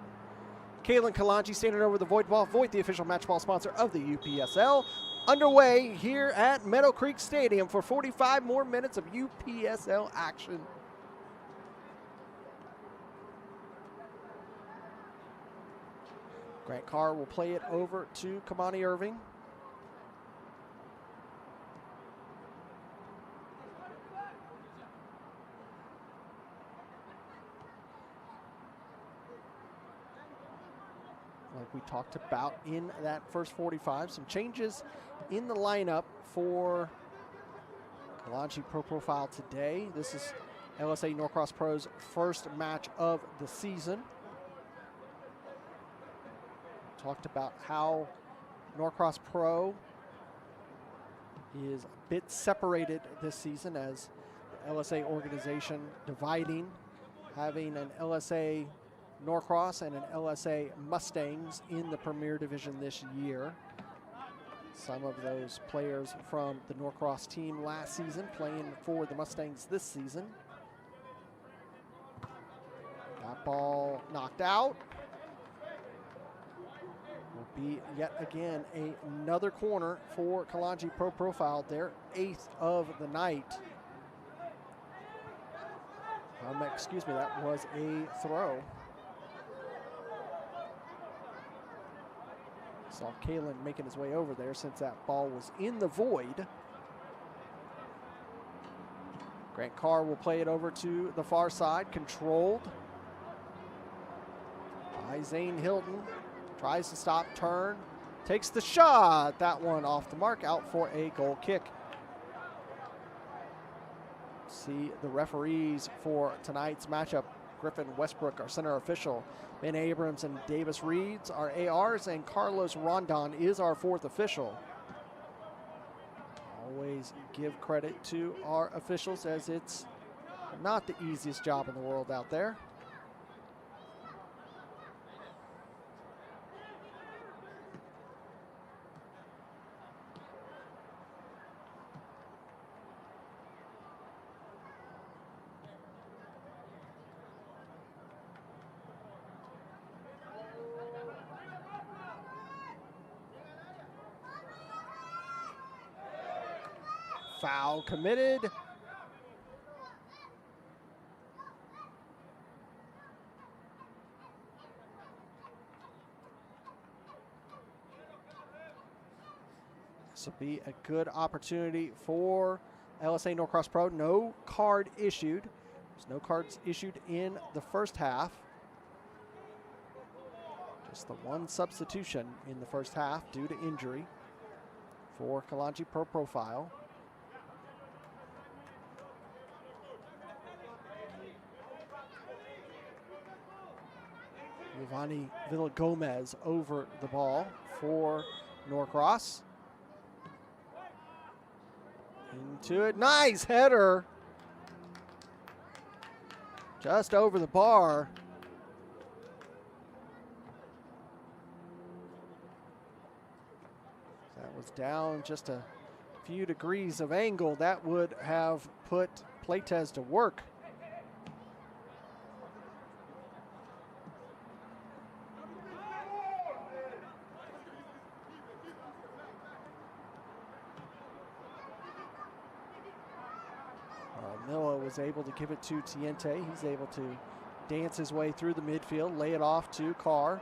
Kalen Kalonji standing over the Void Ball. Void, the official match ball sponsor of the UPSL. Underway here at Meadowcreek Stadium for 45 more minutes of UPSL action. Grant Carr will play it over to Kamani Irving. Like we talked about in that first 45, some changes in the lineup for Kalonji Pro Profile today. This is LSA Norcross Pro's first match of the season. Talked about how Norcross Pro is a bit separated this season, as the LSA organization dividing, having an LSA Norcross and an LSA Mustangs in the Premier Division this year. Some of those players from the Norcross team last season playing for the Mustangs this season. That ball knocked out. Will be yet again another corner for Kalonji Pro Profile, their 8th of the night. Excuse me, that was a throw. Saw Kalen making his way over there since that ball was in the void. Grant Carr will play it over to the far side, controlled by Zane Hilton. Tries to stop, turn, takes the shot. That one off the mark, out for a goal kick. See the referees for tonight's matchup. Griffin Westbrook, our center official. Ben Abrams and Davis Reeds, our ARs, and Carlos Rondon is our fourth official. Always give credit to our officials, as it's not the easiest job in the world out there. Foul committed. This will be a good opportunity for LSA Norcross Pro. No card issued. There's no cards issued in the first half. Just the one substitution in the first half due to injury for Kalonji Pro Profile. Giovanni Villagomez over the ball for Norcross. Into it. Nice header. Just over the bar. That was down just a few degrees of angle. That would have put Playtez to work. Milla was able to give it to Tiente. He's able to dance his way through the midfield, lay it off to Carr.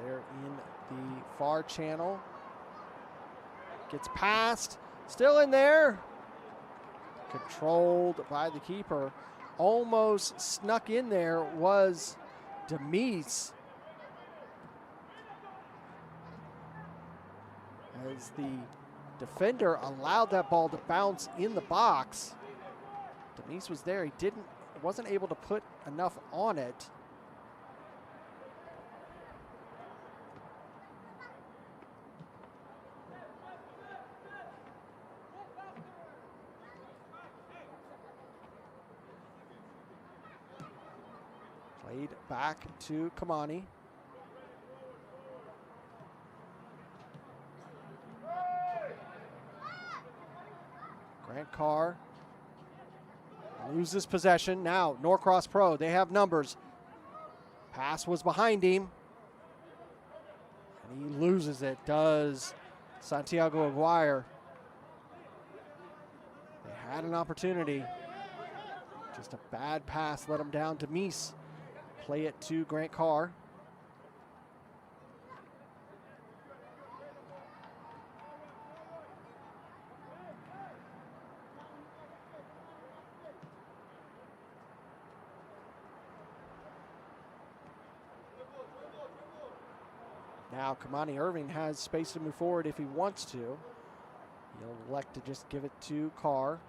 They're in the far channel. Gets past, still in there. Controlled by the keeper. Almost snuck in there was Demise. As the defender allowed that ball to bounce in the box. Demise was there. He wasn't able to put enough on it. Played back to Kamani. Grant Carr loses possession. Now Norcross Pro, they have numbers. Pass was behind him. And he loses it, does Santiago Aguirre. They had an opportunity. Just a bad pass let him down. Demise play it to Grant Carr. Now Kamani Irving has space to move forward if he wants to. He'll elect to just give it to Carr.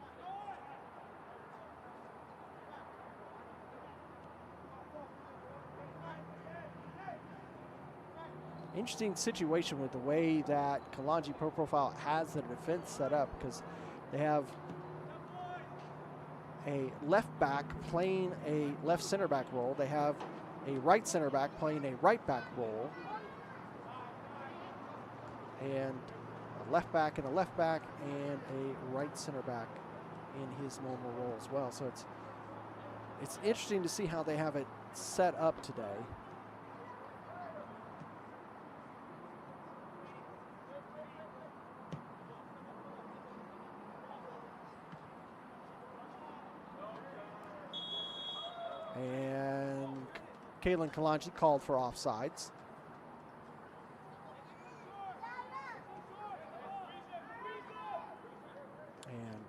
Interesting situation with the way that Kalonji Pro Profile has the defense set up, because they have a left back playing a left center back role. They have a right center back playing a right back role. And a left back and a right center back in his normal role as well. So it's interesting to see how they have it set up today. And Kalen Kalonji called for offsides. And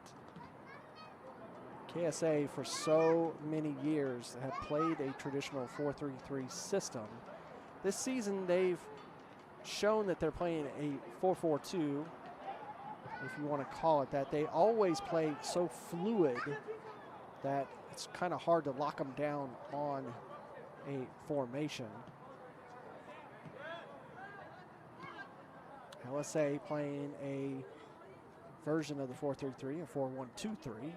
KSA for so many years have played a traditional 4-3-3 system. This season they've shown that they're playing a 4-4-2, if you want to call it that. They always play so fluid that it's kind of hard to lock them down on a formation. LSA playing a version of the 4-3-3, a 4-1-2-3.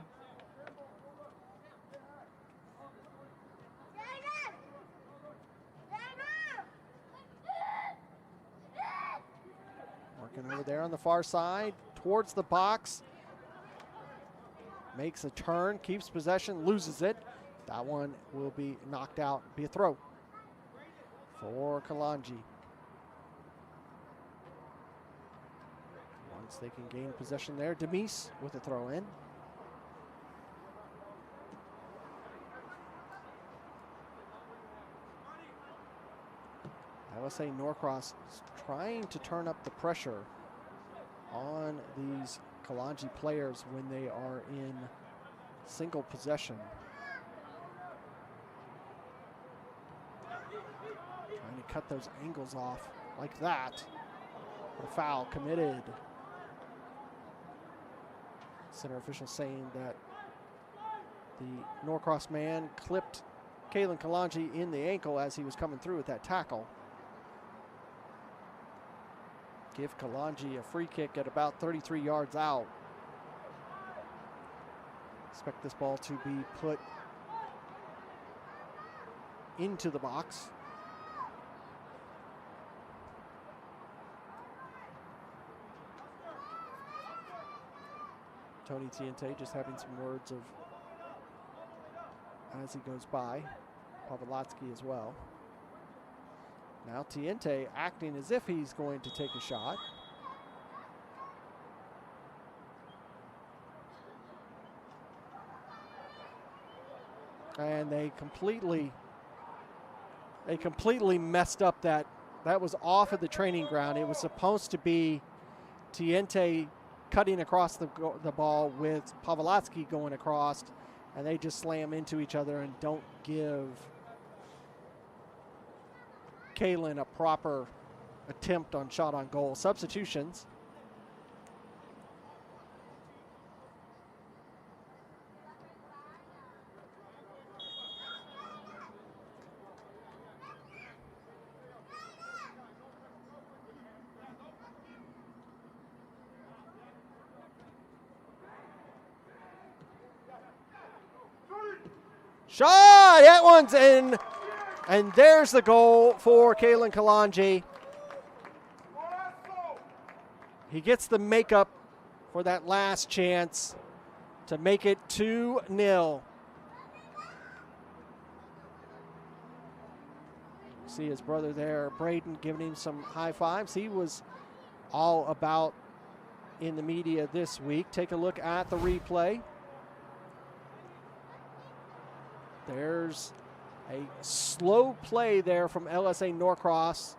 Working over there on the far side, towards the box. Makes a turn, keeps possession, loses it. That one will be knocked out, be a throw for Kalonji. Once they can gain possession there, Demise with a throw in. LSA Norcross is trying to turn up the pressure on these Kalonji players when they are in single possession. Trying to cut those angles off like that. A foul committed. Center official saying that the Norcross man clipped Kalen Kalonji in the ankle as he was coming through with that tackle. Give Kalonji a free kick at about 33 yards out. Expect this ball to be put into the box. Tony Tiente just having some words of as he goes by. Pavlotsky as well. Now Tiente acting as if he's going to take a shot. And they completely messed up that. That was off of the training ground. It was supposed to be Tiente cutting across the ball with Pavlotsky going across, and they just slam into each other and don't give Kalen a proper attempt on shot on goal. Substitutions. Shot! That one's in. And there's the goal for Kalen Kalonji. He gets the makeup for that last chance to make it 2-0. See his brother there, Braden, giving him some high fives. He was all about in the media this week. Take a look at the replay. There's a slow play there from LSA Norcross.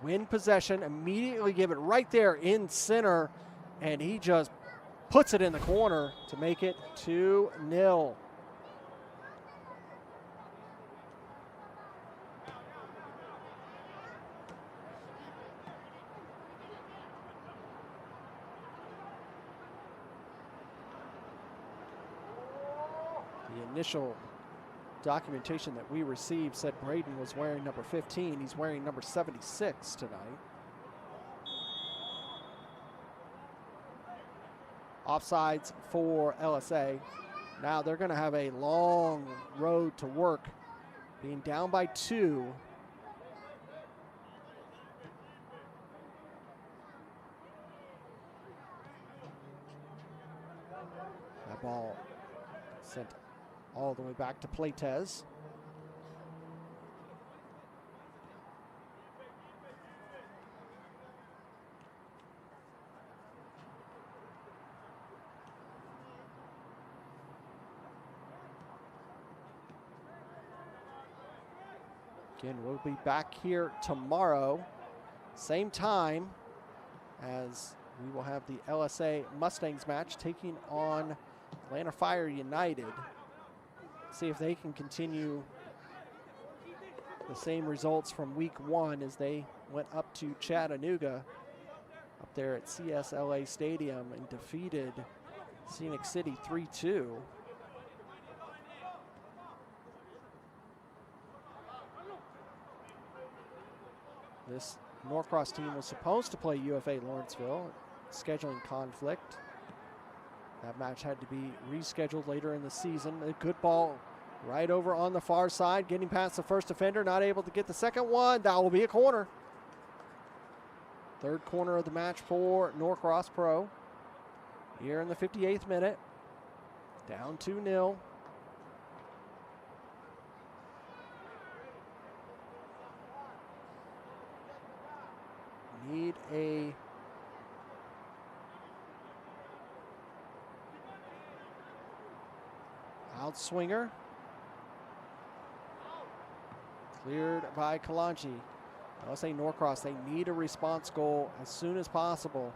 Win possession, immediately give it right there in center, and he just puts it in the corner to make it 2-0. The initial documentation that we received said Braden was wearing number 15. He's wearing number 76 tonight. Offsides for LSA. Now they're going to have a long road to work, being down by 2. That ball sent all the way back to Playtez. Again, we'll be back here tomorrow, same time, as we will have the LSA Mustangs match taking on Atlanta Fire United. See if they can continue the same results from week 1 as they went up to Chattanooga up there at CSLA Stadium and defeated Scenic City 3-2. This Norcross team was supposed to play UFA Lawrenceville, scheduling conflict. That match had to be rescheduled later in the season. A good ball right over on the far side, getting past the first defender, not able to get the second one. That will be a corner. Third corner of the match for Norcross Pro. Here in the 58th minute, down 2-0. Need a outswinger. Cleared by Kalonji. LSA Norcross, they need a response goal as soon as possible.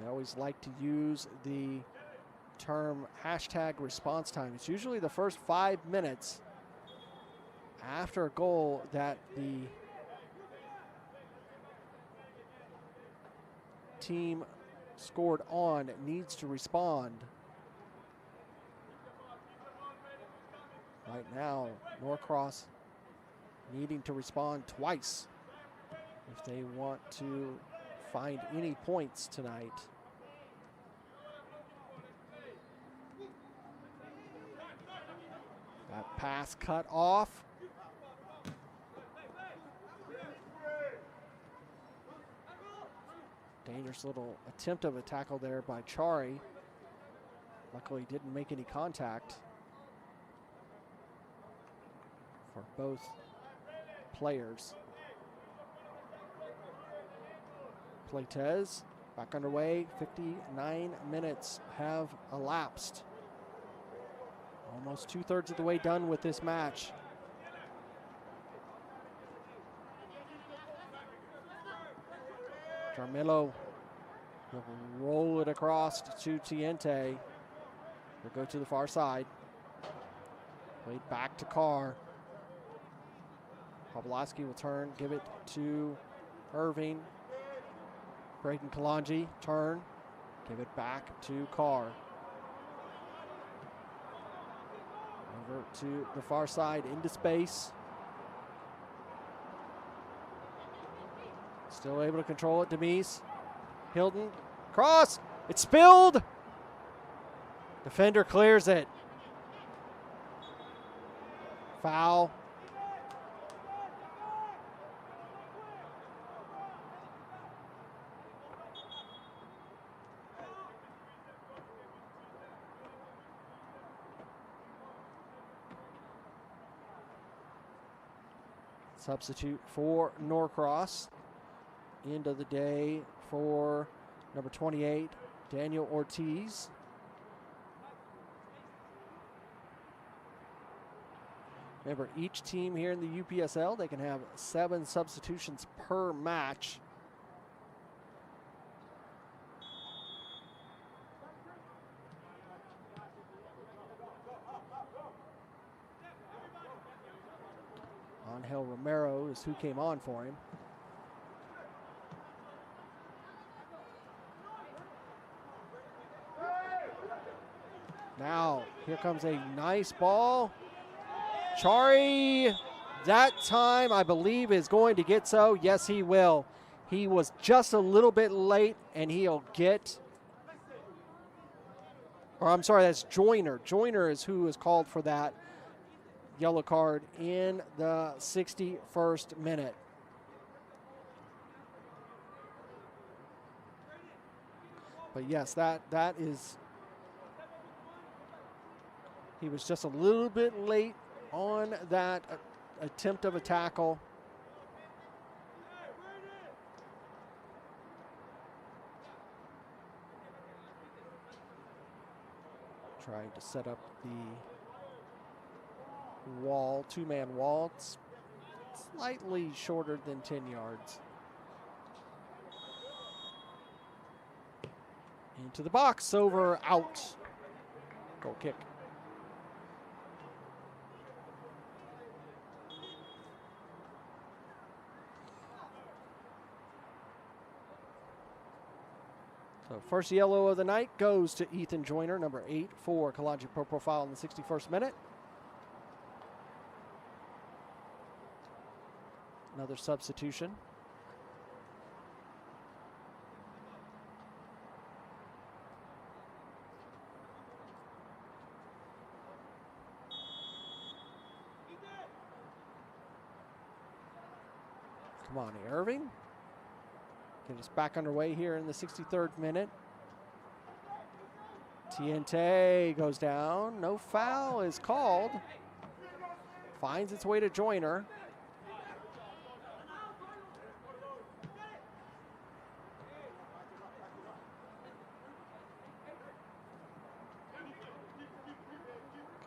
We always like to use the term hashtag response time. It's usually the first 5 minutes after a goal that the team scored on needs to respond. Right now, Norcross needing to respond twice if they want to find any points tonight. That pass cut off. Dangerous little attempt of a tackle there by Chari. Luckily didn't make any contact for both players. Playtez back underway. 59 minutes have elapsed. Almost 2/3 of the way done with this match. Carmelo will roll it across to Tiente. He'll go to the far side. Played back to Carr. Pawlowski will turn, give it to Irving. Braden Kalonji, turn, give it back to Carr. Over to the far side, into space. Still able to control it, Demise. Hilton, cross, it's spilled. Defender clears it. Foul. Substitute for Norcross. End of the day for number 28, Daniel Ortiz. Remember, each team here in the UPSL, they can have 7 substitutions per match. Angel Romero is who came on for him. Now, here comes a nice ball. Chari, that time, I believe, is going to get so. Yes, he will. He was just a little bit late, and he'll get, or I'm sorry, that's Joyner. Joyner is who is called for that yellow card in the 61st minute. But yes, that is, he was just a little bit late on that attempt of a tackle. Trying to set up the wall, two-man wall. It's slightly shorter than 10 yards. Into the box, over, out. Goal kick. So first yellow of the night goes to Ethan Joyner, number 8 for Kalonji Pro Profile in the 61st minute. Another substitution. Come on, Irving. Get us back underway here in the 63rd minute. Tiente goes down. No foul is called. Finds its way to Joyner.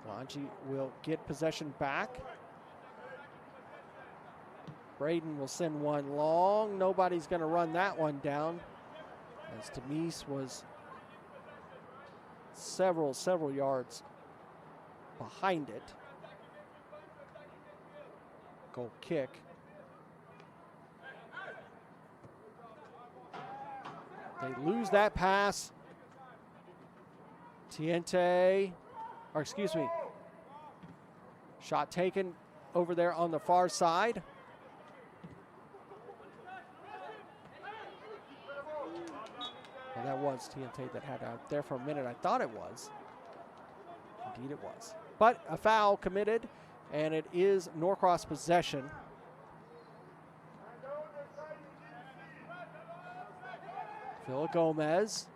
Kalonji will get possession back. Braden will send one long. Nobody's going to run that one down, as Demise was several yards behind it. Goal kick. They lose that pass. Tiente, or excuse me, shot taken over there on the far side. Well, that was Tiente that had out there for a minute. I thought it was. Indeed it was. But a foul committed, and it is Norcross possession. Phil Gomez.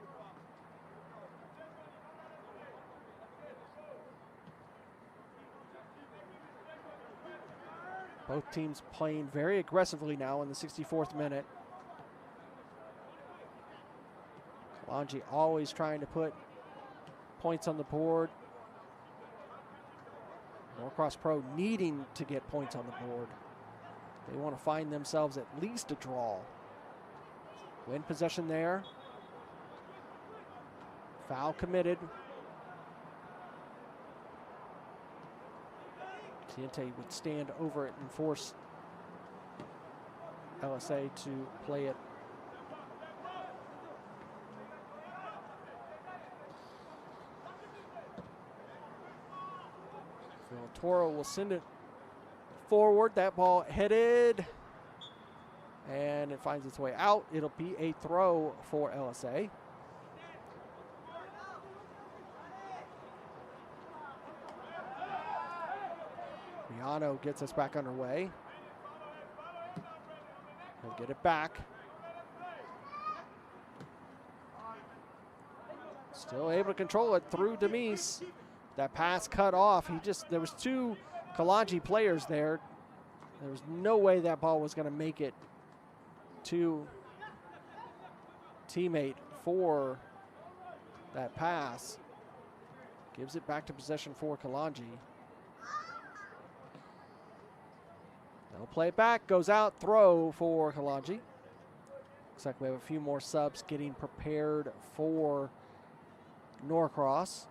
Both teams playing very aggressively now in the 64th minute. Kalonji always trying to put points on the board. Norcross Pro needing to get points on the board. They want to find themselves at least a draw. Win possession there. Foul committed. Tiente would stand over it and force LSA to play it. Toro will send it forward. That ball headed, and it finds its way out. It'll be a throw for LSA. Miano gets us back underway. He'll get it back. Still able to control it through Demise. That pass cut off. There was two Kalonji players there. There was no way that ball was going to make it to teammate for that pass. Gives it back to possession for Kalonji. They'll play it back, goes out, throw for Kalonji. Looks like we have a few more subs getting prepared for Norcross.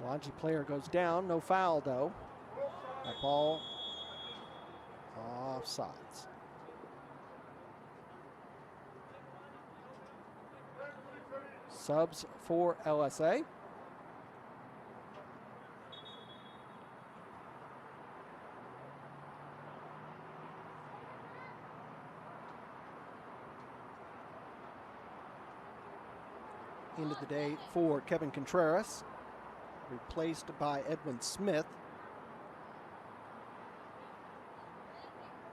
Kalonji player goes down, no foul though. That ball offsides. Subs for LSA. End of the day for Kevin Contreras, replaced by Edwin Smith.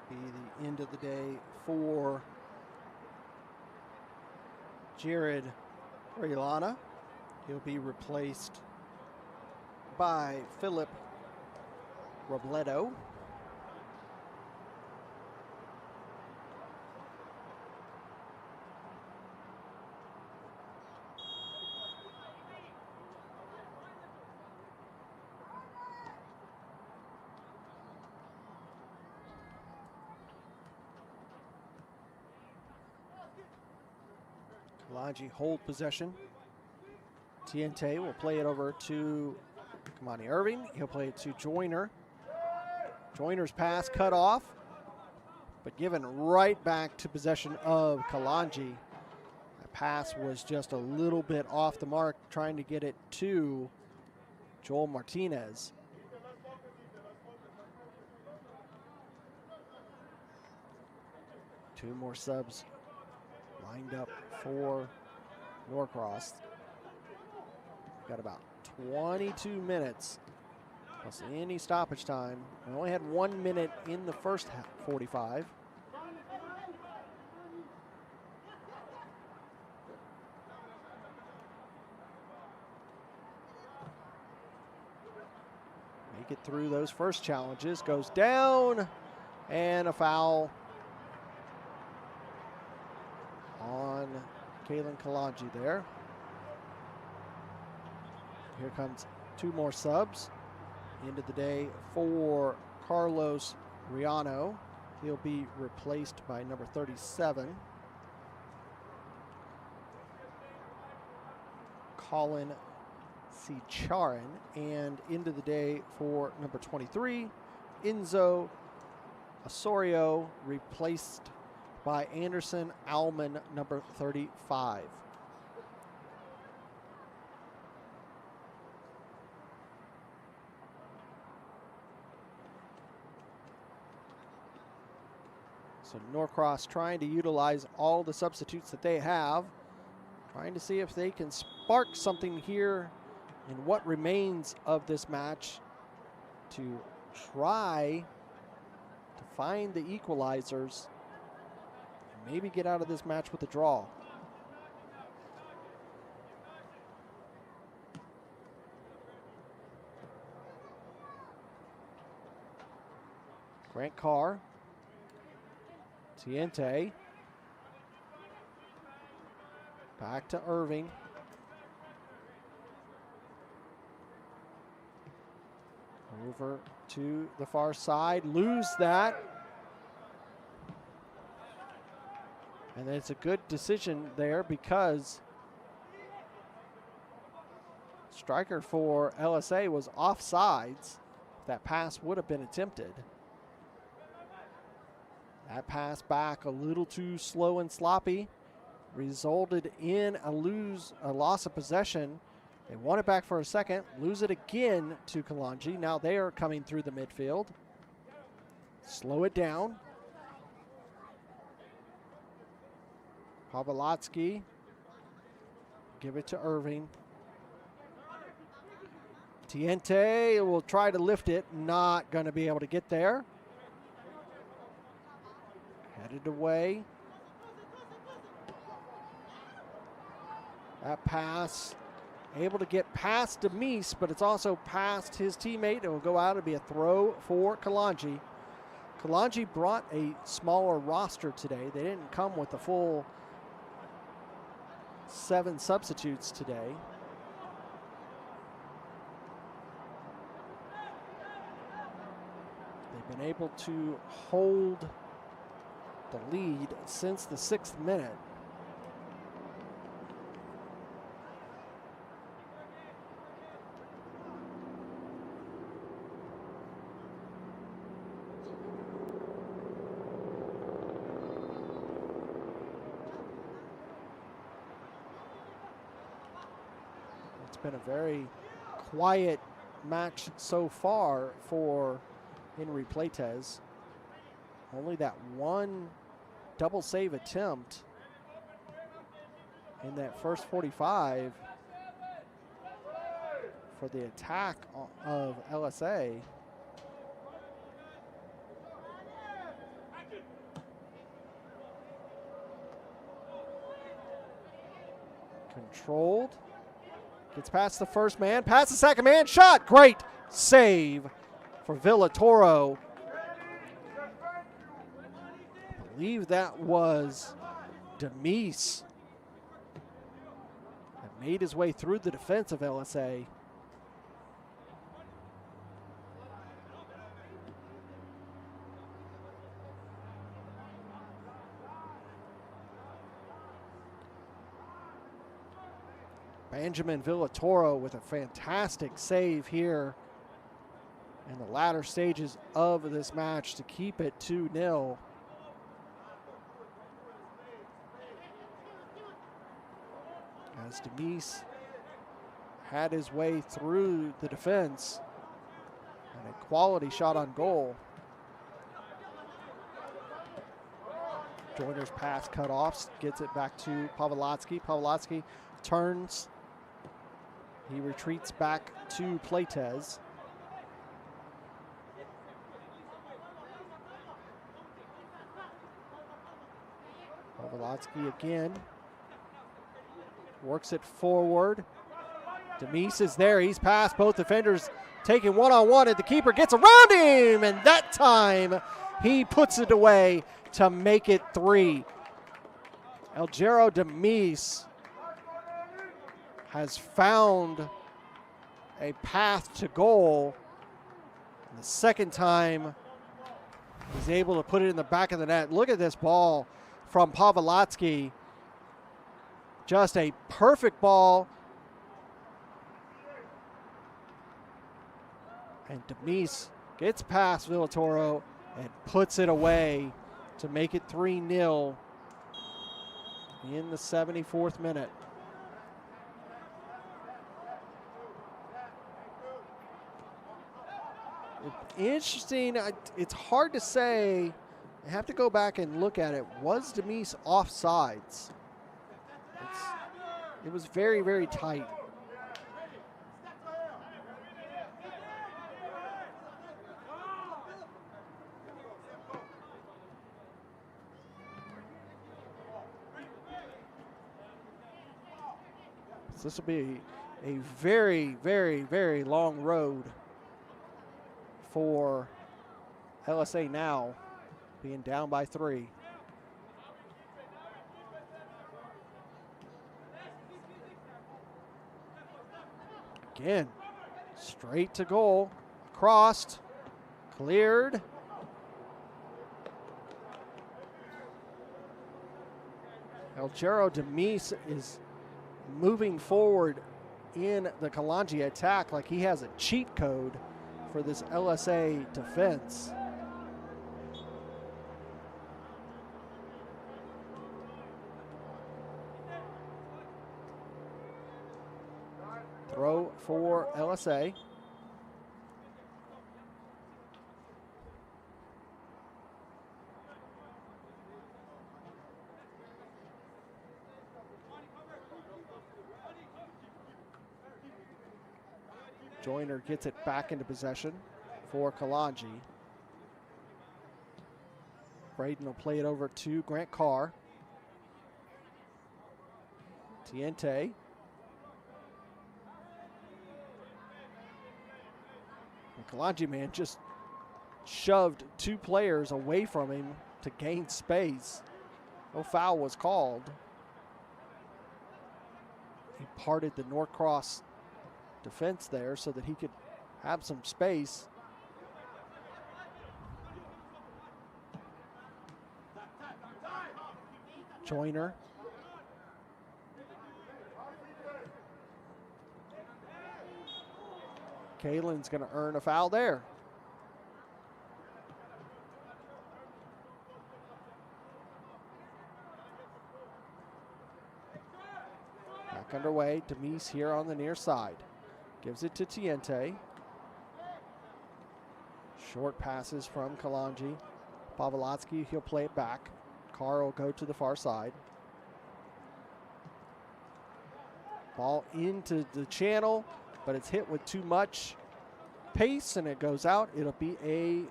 Be the end of the day for Jared Raylana. He'll be replaced by Philip Robledo. Kalonji hold possession. Tiente will play it over to Kamani Irving. He'll play it to Joyner. Joyner's pass cut off, but given right back to possession of Kalonji. That pass was just a little bit off the mark, trying to get it to Joel Martinez. Two more subs lined up for Norcross. Got about 22 minutes plus any stoppage time. We only had 1 minute in the first 45. Make it through those first challenges. Goes down, and a foul on Kalen Kalonji there. Here comes two more subs. End of the day for Carlos Riano. He'll be replaced by number 37, Colin Sicharin. And end of the day for number 23, Enzo Osorio, replaced by Anderson Alman, number 35. So Norcross trying to utilize all the substitutes that they have, trying to see if they can spark something here in what remains of this match to try to find the equalizers and maybe get out of this match with a draw. Grant Carr. Tiente. Back to Irving. Over to the far side. Lose that. And it's a good decision there because striker for LSA was offsides. That pass would have been attempted. That pass back a little too slow and sloppy resulted in a loss of possession. They won it back for a second, lose it again to Kalonji. Now they are coming through the midfield. Slow it down. Pavlotsky. Give it to Irving. Tiente will try to lift it. Not going to be able to get there. Headed away. That pass able to get past Demise, but it's also past his teammate. It will go out and be a throw for Kalonji. Kalonji brought a smaller roster today. They didn't come with the full 7 substitutes today. They've been able to hold the lead since the 6th minute. It's been a very quiet match so far for Henry Pleitez. Only that one double save attempt in that first 45 for the attack of LSA. Controlled. Gets past the first man, past the second man, shot! Great save for Villatoro. I believe that was Demise that made his way through the defense of LSA. Benjamin Villatoro with a fantastic save here in the latter stages of this match to keep it 2-0. As Demise had his way through the defense and a quality shot on goal. Joyner's pass cut off, gets it back to Pavlotsky. Pavlotsky turns. He retreats back to Playtez. Pavlotsky again. Works it forward. Demise is there. He's past both defenders, taking one-on-one, and the keeper gets around him, and that time he puts it away to make it 3. Elgero Demise has found a path to goal. And the second time, he's able to put it in the back of the net. Look at this ball from Pavlotsky. Just a perfect ball. And Demise gets past Villatoro and puts it away to make it 3-0 in the 74th minute. Interesting. It's hard to say. I have to go back and look at it. Was Demise offsides? It was very, very tight. So this will be a very, very, very long road for LSA now, being down by 3. Again, straight to goal, crossed, cleared. Elgero Demise is moving forward in the Kalonji attack like he has a cheat code for this LSA defense. Throw for LSA. Joyner gets it back into possession for Kalonji. Braden will play it over to Grant Carr. Tiente. The Kalonji man just shoved 2 players away from him to gain space. No foul was called. He parted the Norcross defense there so that he could have some space. Joyner. Kalen's going to earn a foul there. Back underway. Demise here on the near side. Gives it to Tiente. Short passes from Kalonji. Pavlotsky, he'll play it back. Carr will go to the far side. Ball into the channel, but it's hit with too much pace and it goes out. It'll be a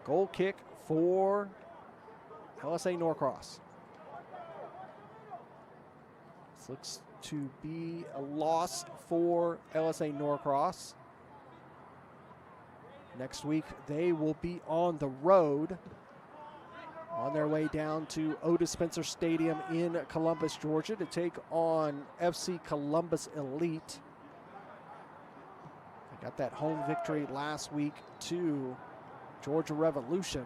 goal kick for LSA Norcross. This looks to be a loss for LSA Norcross. Next week, they will be on the road on their way down to Otis Spencer Stadium in Columbus, Georgia to take on FC Columbus Elite. They got that home victory last week to Georgia Revolution.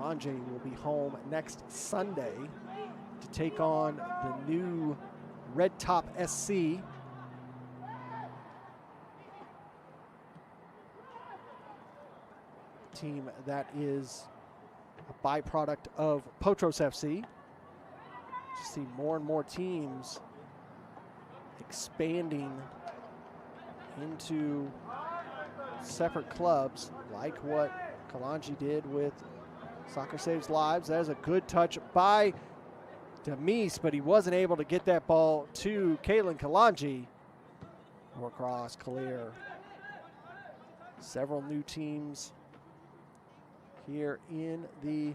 Kalonji will be home next Sunday to take on the new Red Top SC. Team that is a byproduct of Potros FC. You see more and more teams expanding into separate clubs, like what Kalonji did with Soccer Saves Lives. That is a good touch by Demise, but he wasn't able to get that ball to Kalen Kalonji. Norcross clear. Several new teams here in the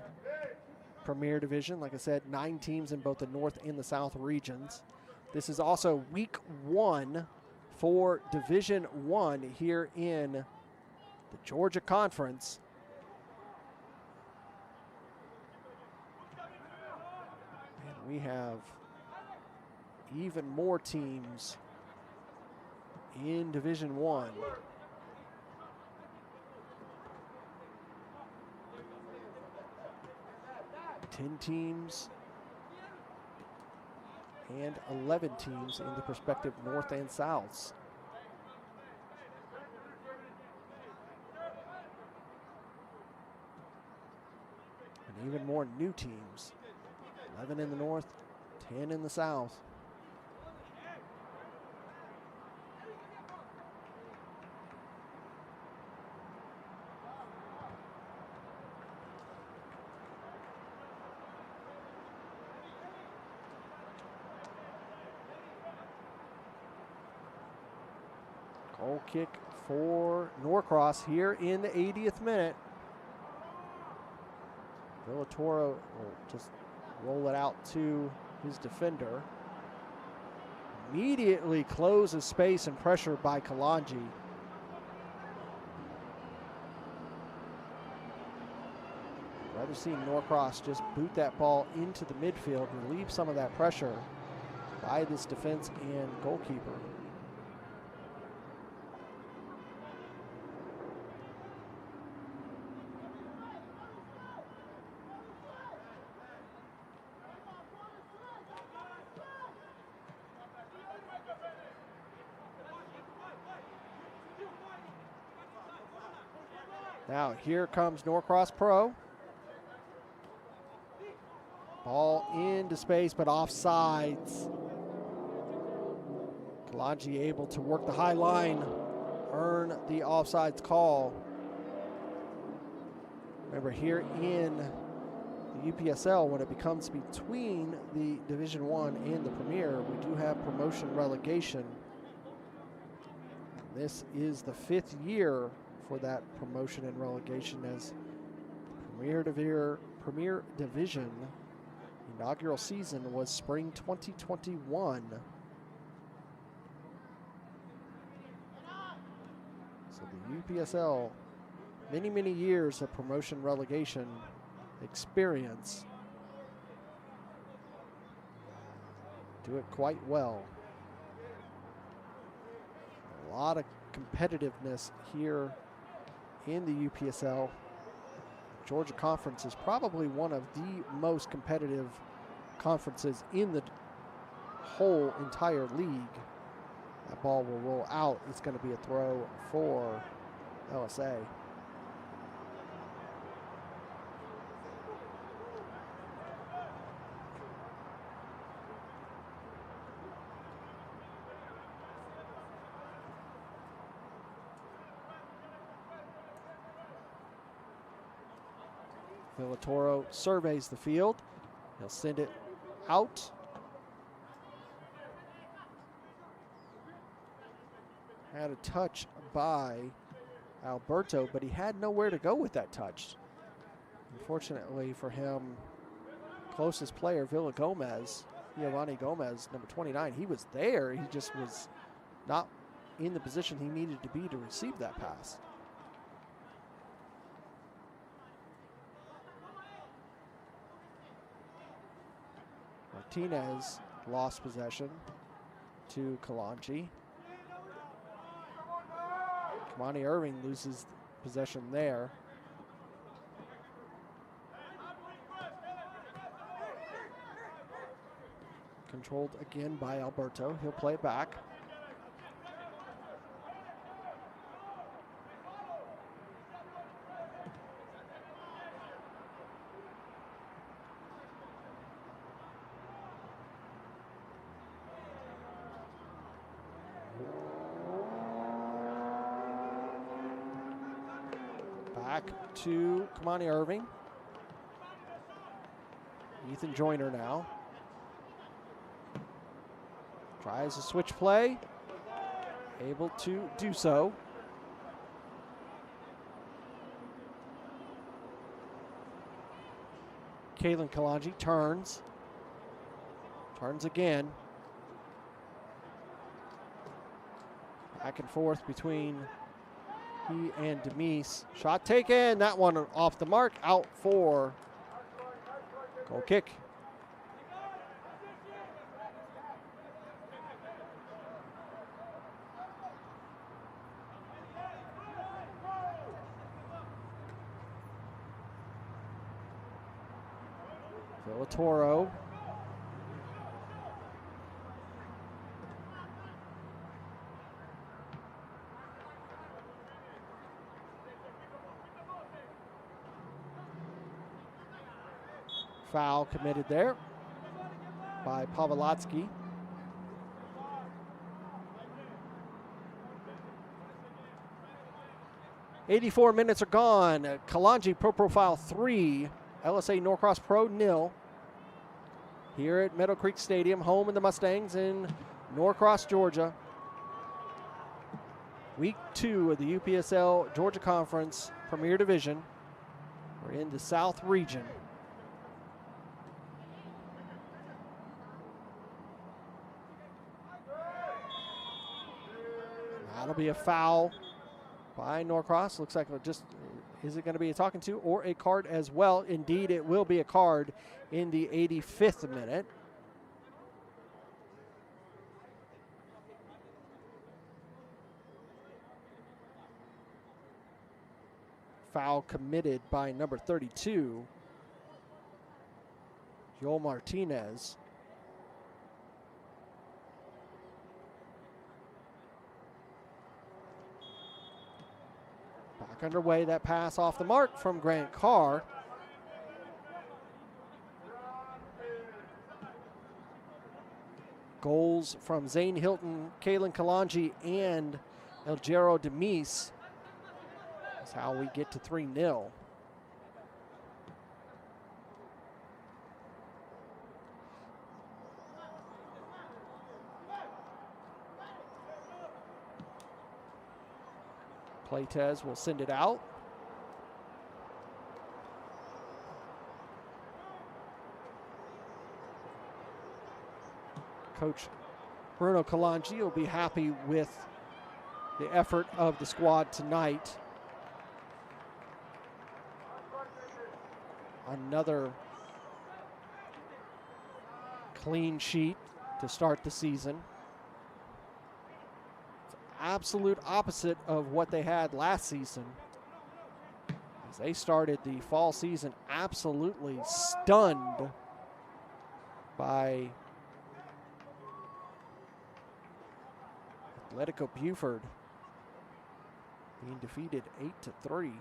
Premier Division. Like I said, 9 teams in both the North and the South regions. This is also week 1 for Division 1 here in the Georgia Conference. We have even more teams in Division 1. Ten teams and 11 teams in the prospective North and Souths. And even more new teams. 11 in the North, 10 in the South. Goal kick for Norcross here in the 80th minute. Villatoro will just roll it out to his defender. Immediately closes space and pressure by Kalonji. Rather see Norcross just boot that ball into the midfield, relieve some of that pressure by this defense and goalkeeper. Now here comes Norcross Pro. Ball into space, but offsides. Kalonji able to work the high line, earn the offsides call. Remember, here in the UPSL, when it becomes between the Division 1 and the Premier, we do have promotion relegation. This is the 5th year for that promotion and relegation, as Premier Division inaugural season was spring 2021. So the UPSL, many years of promotion relegation experience. Do it quite well. A lot of competitiveness here in the UPSL. Georgia Conference is probably one of the most competitive conferences in the whole entire league. That ball will roll out. It's going to be a throw for LSA. Villatoro surveys the field. He'll send it out. Had a touch by Alberto, but he had nowhere to go with that touch. Unfortunately for him, closest player, Giovanni Gomez, number 29, he was there. He just was not in the position he needed to be to receive that pass. Martinez lost possession to Kalonji. Kamani Irving loses possession there. Controlled again by Alberto. He'll play it back. Back to Kamani Irving. Ethan Joyner now. Tries a switch play. Able to do so. Kalen Kalonji turns. Turns again. Back and forth between he and Demise. Shot taken. That one off the mark. Out for goal kick. Villatoro. Foul committed there by Pavlotsky. "84 minutes are gone. Kalonji Pro Profile 3, LSA Norcross Pro 0. Here at Meadowcreek Stadium, home of the Mustangs in Norcross, Georgia. Week 2 of the UPSL Georgia Conference Premier Division. We're in the South region. That'll be a foul by Norcross. Looks like is it going to be a talking to or a card as well? Indeed, it will be a card in the 85th minute. Foul committed by number 32, Joel Martinez. Back underway, that pass off the mark from Grant Carr. Goals from Zane Hilton, Kalen Kalonji, and Elgero Demise. That's how we get to 3-0. Playtez will send it out. Coach Bruno Kalonji will be happy with the effort of the squad tonight. Another clean sheet to start the season. Absolute opposite of what they had last season, as they started the fall season absolutely stunned by Atletico Buford, being defeated 8-3.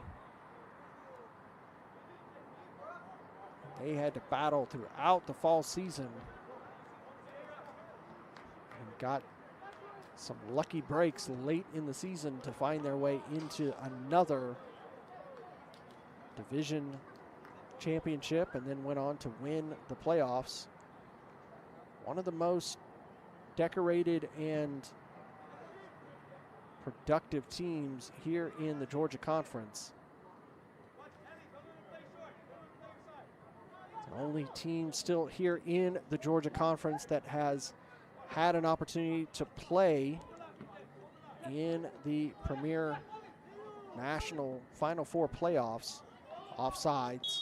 They had to battle throughout the fall season and got some lucky breaks late in the season to find their way into another division championship, and then went on to win the playoffs one of the most decorated and productive teams here in the Georgia Conference. The only team still here in the Georgia Conference that has had an opportunity to play in the Premier National Final Four playoffs, offsides.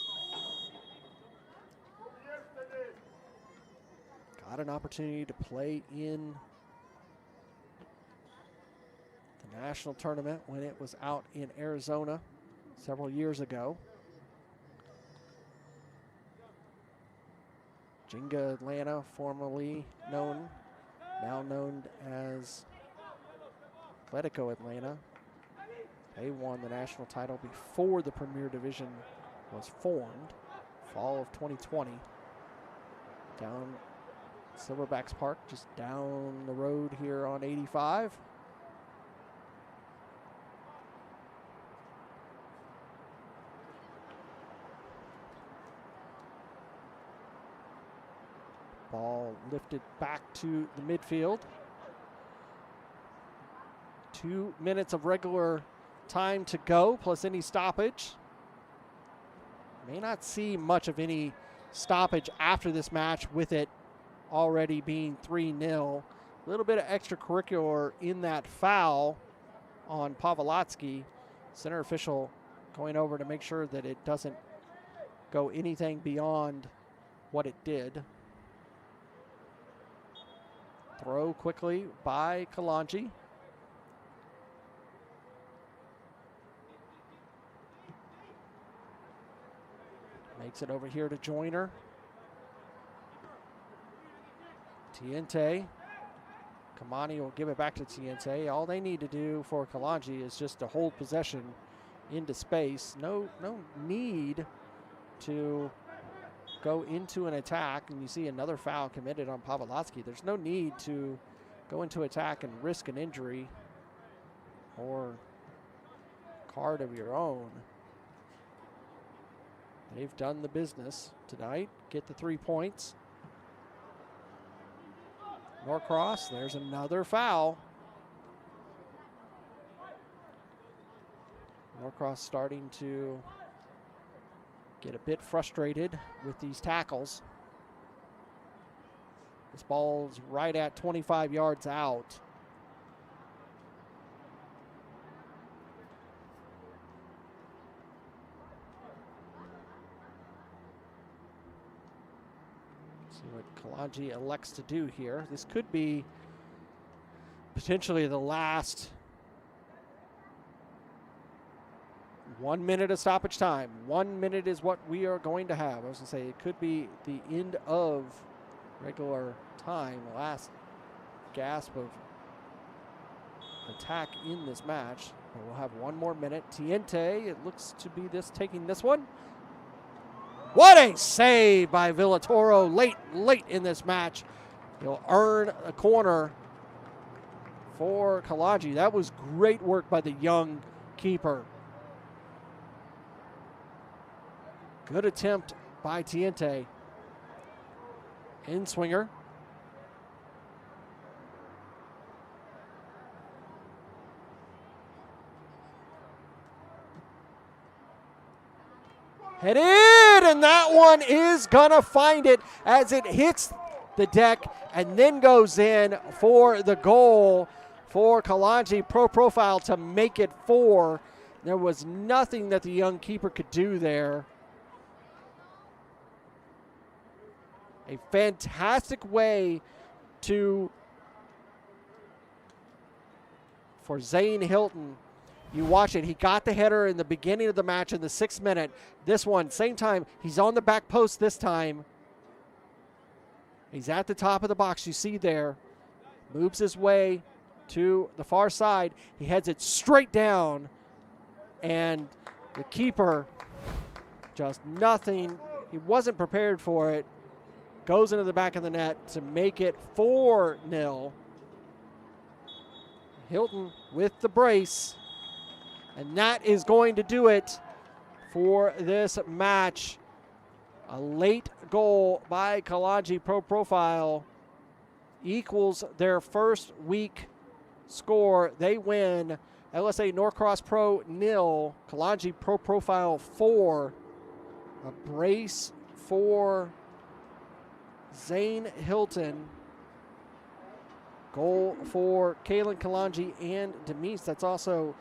Got an opportunity to play in the national tournament when it was out in Arizona several years ago. Jinga Atlanta, formerly known, now known as Atletico Atlanta. They won the national title before the Premier Division was formed, fall of 2020. Down Silverbacks Park, just down the road here on 85. Ball lifted back to the midfield. 2 minutes of regular time to go, plus any stoppage. May not see much of any stoppage after this match with it already being 3-0. A little bit of extracurricular in that foul on Pavlotsky. Center official going over to make sure that it doesn't go anything beyond what it did. Throw quickly by Kalonji. Makes it over here to Joyner. Tiente. Kamani will give it back to Tiente. All they need to do for Kalonji is just to hold possession into space. No need to go into an attack. And you see another foul committed on Pavlotsky. There's no need to go into attack and risk an injury or card of your own. They've done the business tonight. Get the 3 points. Norcross, there's another foul. Norcross starting to get a bit frustrated with these tackles. This ball's right at 25 yards out. See what Kalonji elects to do here. This could be potentially the last 1 minute of stoppage time. 1 minute is what we are going to have. I was going to say it could be the end of regular time, the last gasp of attack in this match. But we'll have 1 more minute. Tiente, it looks to be taking this one. What a save by Villatoro late in this match. He'll earn a corner for Kalonji. That was great work by the young keeper. Good attempt by Tiente. In swinger. Head in, and that one is gonna find it as it hits the deck and then goes in for the goal for Kalonji Pro Profile to make it 4. There was nothing that the young keeper could do there. A fantastic way for Zane Hilton. You watch it. He got the header in the beginning of the match in the 6th minute. This one, same time. He's on the back post this time. He's at the top of the box. You see there. Moves his way to the far side. He heads it straight down. And the keeper, just nothing. He wasn't prepared for it. Goes into the back of the net to make it 4-0. Hilton with the brace. And that is going to do it for this match. A late goal by Kalonji Pro Profile equals their first week score. They win. LSA Norcross Pro 0, Kalonji Pro Profile 4. A brace for Zane Hilton. Goal for Kalen Kalonji and Demise. That's also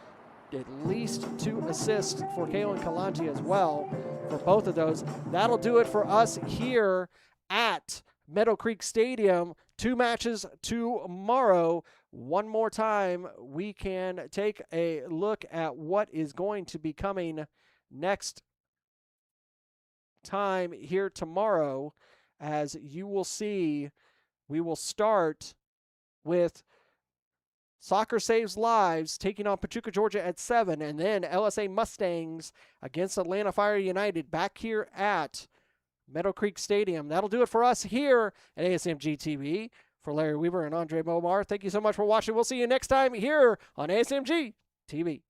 at least 2 assists for Kalen Kalonji as well for both of those. That'll do it for us here at Meadowcreek Stadium. 2 matches tomorrow. One more time, we can take a look at what is going to be coming next time here tomorrow. As you will see, we will start with Soccer Saves Lives taking on Pachuca, Georgia at 7, and then LSA Mustangs against Atlanta Fire United back here at Meadowcreek Stadium. That'll do it for us here at ASMG TV. For Larry Weaver and Andre Bomar, thank you so much for watching. We'll see you next time here on ASMG TV.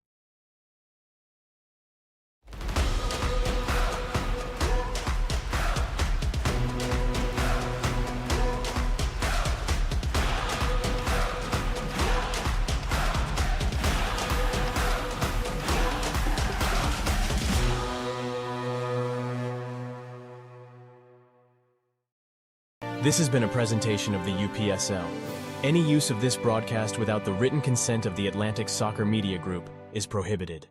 This has been a presentation of the UPSL. Any use of this broadcast without the written consent of the Atlantic Soccer Media Group is prohibited.